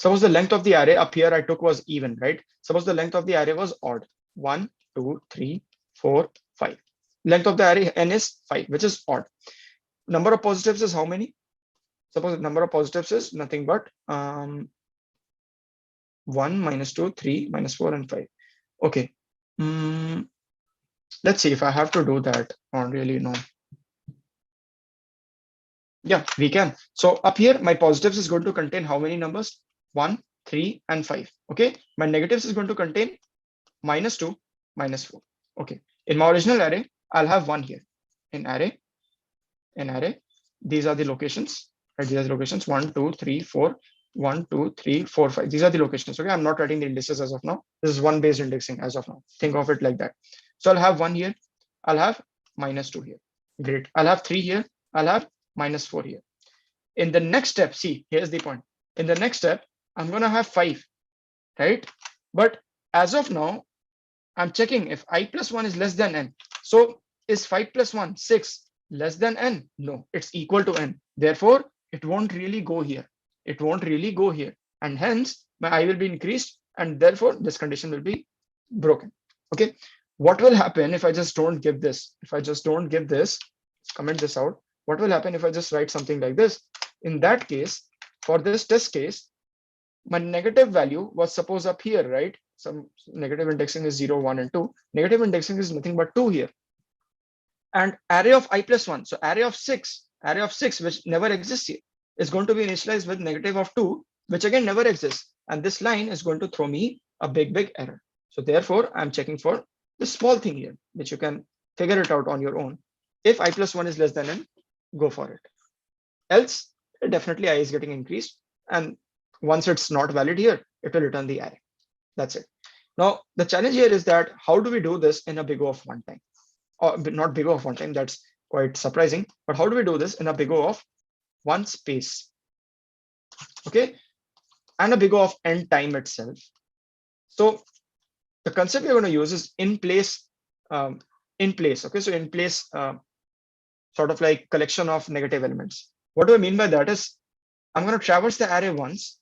A: Suppose the length of the array up here I took was even, right? Suppose the length of the array was odd. 1, 2, 3, 4, 5. Length of the array n is 5, which is odd. Number of positives is how many? Suppose the number of positives is nothing but 1, -2, 3, -4, and 5. Okay. Let's see if I have to do that. I don't really know. Yeah, we can. So up here, my positives is going to contain how many numbers? 1, 3, and 5. Okay. My negatives is going to contain -2, -4. Okay. In my original array, I'll have 1 here. In array, these are the locations. Right? These are the locations 1, 2, 3, 4. 1, 2, 3, 4, 5. These are the locations. Okay. I'm not writing the indices as of now. This is one based indexing as of now. Think of it like that. So I'll have 1 here. I'll have -2 here. Great. I'll have 3 here. I'll have -4 here. In the next step, see, here's the point. In the next step, I'm going to have 5, right? But as of now, I'm checking if I plus 1 is less than n. So is 5 plus 1, 6 less than n? No, it's equal to n. Therefore, it won't really go here. It won't really go here. And hence, my I will be increased. And therefore, this condition will be broken. Okay. What will happen if I just don't give this? If I just don't give this, comment this out. What will happen if I just write something like this? In that case, for this test case, my negative value was suppose up here, right? Some negative indexing is 0, 1, and 2. Negative indexing is nothing but 2 here. And array of I plus 1. So array of 6, which never exists here, is going to be initialized with negative of 2, which again never exists. And this line is going to throw me a big error. So therefore, I'm checking for this small thing here, which you can figure it out on your own. If I plus 1 is less than n, go for it. Else, definitely I is getting increased. And once it's not valid here, it will return the array. That's it. Now, the challenge here is that how do we do this in a big O of one time? Or not big O of one time, that's quite surprising. But how do we do this in a big O of one space? Okay. And a big O of n time itself. So the concept we're going to use is in place. Okay. So in place, sort of like collection of negative elements. What do I mean by that is I'm going to traverse the array once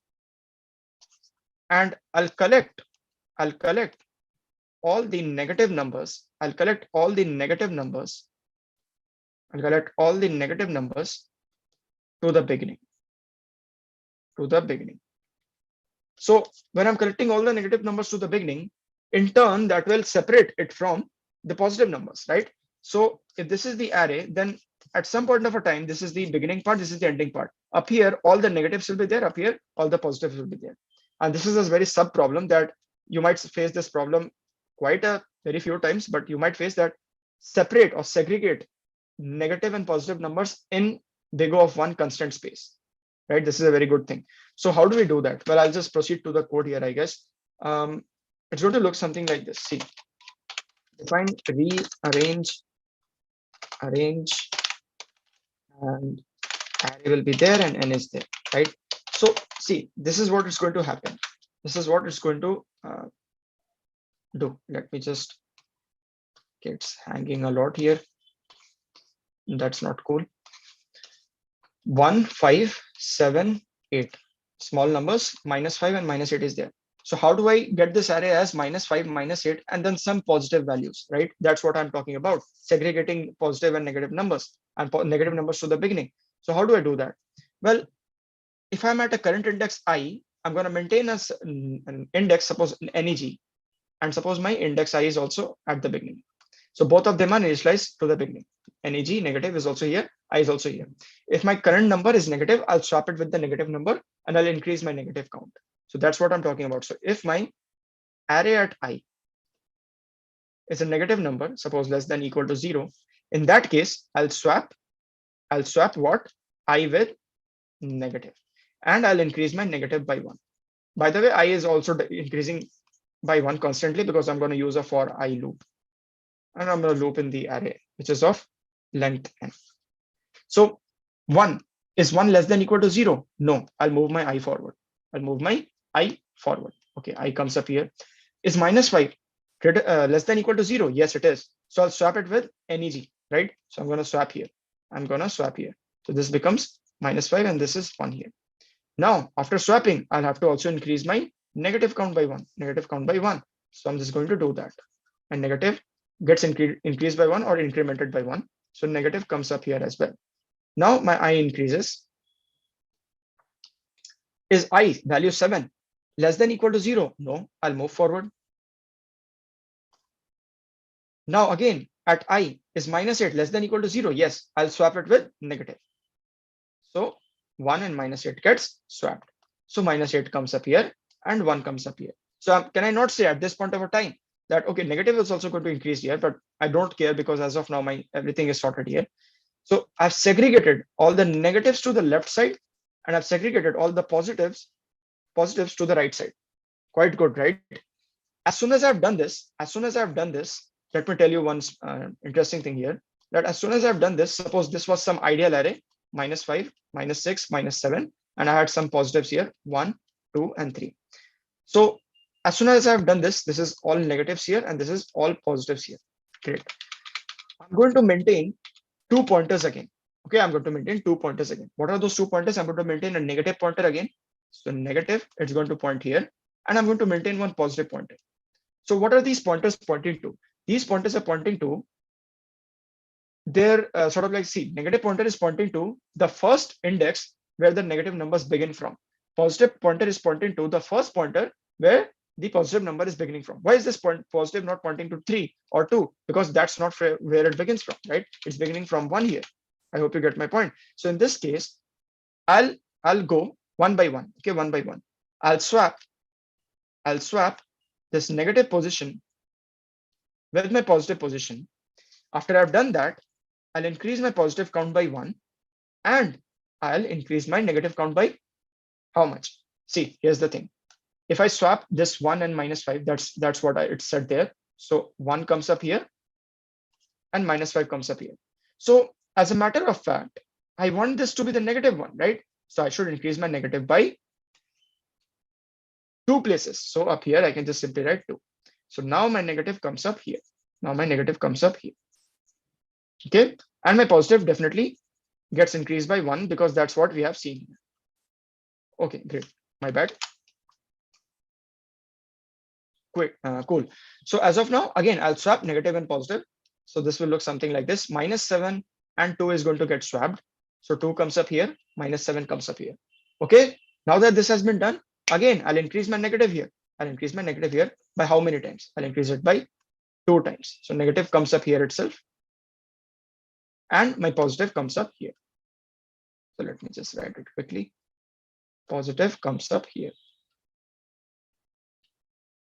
A: and I'll collect all the negative numbers. I'll collect all the negative numbers to the beginning. So when I'm collecting all the negative numbers to the beginning, in turn, that will separate it from the positive numbers, right? So if this is the array, then at some point of a time, this is the beginning part, this is the ending part. Up here, all the negatives will be there. Up here, all the positives will be there. And this is a very sub problem that you might face this problem quite a very few times, but you might face that separate or segregate negative and positive numbers in big O of one constant space, right? This is a very good thing. So how do we do that? Well, I'll just proceed to the code here, I guess. It's going to look something like this. See, define rearrange, and array will be there and n is there, right? So see, this is what is going to happen. This is what it's going to do. Let me just, okay, it's hanging a lot here. That's not cool. 1, 5, 7, 8. Small numbers, -5 and -8 is there. So how do I get this array as -5, -8, and then some positive values, right? That's what I'm talking about, segregating positive and negative numbers and negative numbers to the beginning. So how do I do that? Well, if I'm at a current index I, I'm going to maintain an index, suppose an neg, and suppose my index I is also at the beginning. So both of them are initialized to the beginning. Neg negative is also here, I is also here. If my current number is negative, I'll swap it with the negative number and I'll increase my negative count. So that's what I'm talking about. So if my array at I is a negative number, suppose less than equal to 0, in that case, I'll swap what? I with negative, and I'll increase my negative by 1. By the way, I is also increasing by 1 constantly because I'm going to use a for I loop. And I'm going to loop in the array, which is of length n. So 1, is 1 less than equal to 0? No, I'll move my I forward. Okay, I comes up here. Is -5 less than equal to 0? Yes, it is. So I'll swap it with neg, right? So I'm going to swap here. So this becomes -5 and this is 1 here. Now, after swapping, I'll have to also increase my negative count by 1, negative count by 1. So I'm just going to do that. And negative gets increased by 1 or incremented by 1. So negative comes up here as well. Now my I increases. Is I value 7 less than equal to 0? No, I'll move forward. Now again, at I is -8 less than equal to 0? Yes, I'll swap it with negative. So 1 and -8 gets swapped. So -8 comes up here and 1 comes up here. So can I not say at this point of a time that, okay, negative is also going to increase here, but I don't care because as of now, my everything is sorted here. So I've segregated all the negatives to the left side and I've segregated all the positives to the right side. Quite good, right? As soon as I've done this, let me tell you one interesting thing here, that as soon as I've done this, suppose this was some ideal array, -5, -6, -7, and I had some positives here, 1, 2, and 3. So as soon as I've done this, this is all negatives here, and this is all positives here. Great. I'm going to maintain 2 pointers again. Okay, I'm going to maintain 2 pointers again. What are those 2 pointers? I'm going to maintain a negative pointer again. So negative, it's going to point here, and I'm going to maintain one positive pointer. So what are these pointers pointing to? These pointers are pointing to, they're sort of like, see, negative pointer is pointing to the first index where the negative numbers begin from. Positive pointer is pointing to the first pointer where the positive number is beginning from. Why is this positive not pointing to 3 or 2? Because that's not where it begins from, right? It's beginning from 1 here. I hope you get my point. So in this case, I'll go one by one. Okay, one by one. I'll swap this negative position with my positive position. After I've done that, I'll increase my positive count by 1 and I'll increase my negative count by how much? See, here's the thing. If I swap this 1 and -5, that's what it said there. So 1 comes up here and -5 comes up here. So as a matter of fact, I want this to be the negative one, right? So I should increase my negative by 2 places. So up here, I can just simply write 2. So now my negative comes up here. Now my negative comes up here. Okay. And my positive definitely gets increased by 1 because that's what we have seen. Okay, great. My bad. Quick, cool. So as of now, again, I'll swap negative and positive. So this will look something like this. -7 and 2 is going to get swapped. So 2 comes up here, -7 comes up here. Okay. Now that this has been done, again, I'll increase my negative here. I'll increase my negative here by how many times? I'll increase it by 2 times. So negative comes up here itself. And my positive comes up here. So let me just write it quickly. Positive comes up here.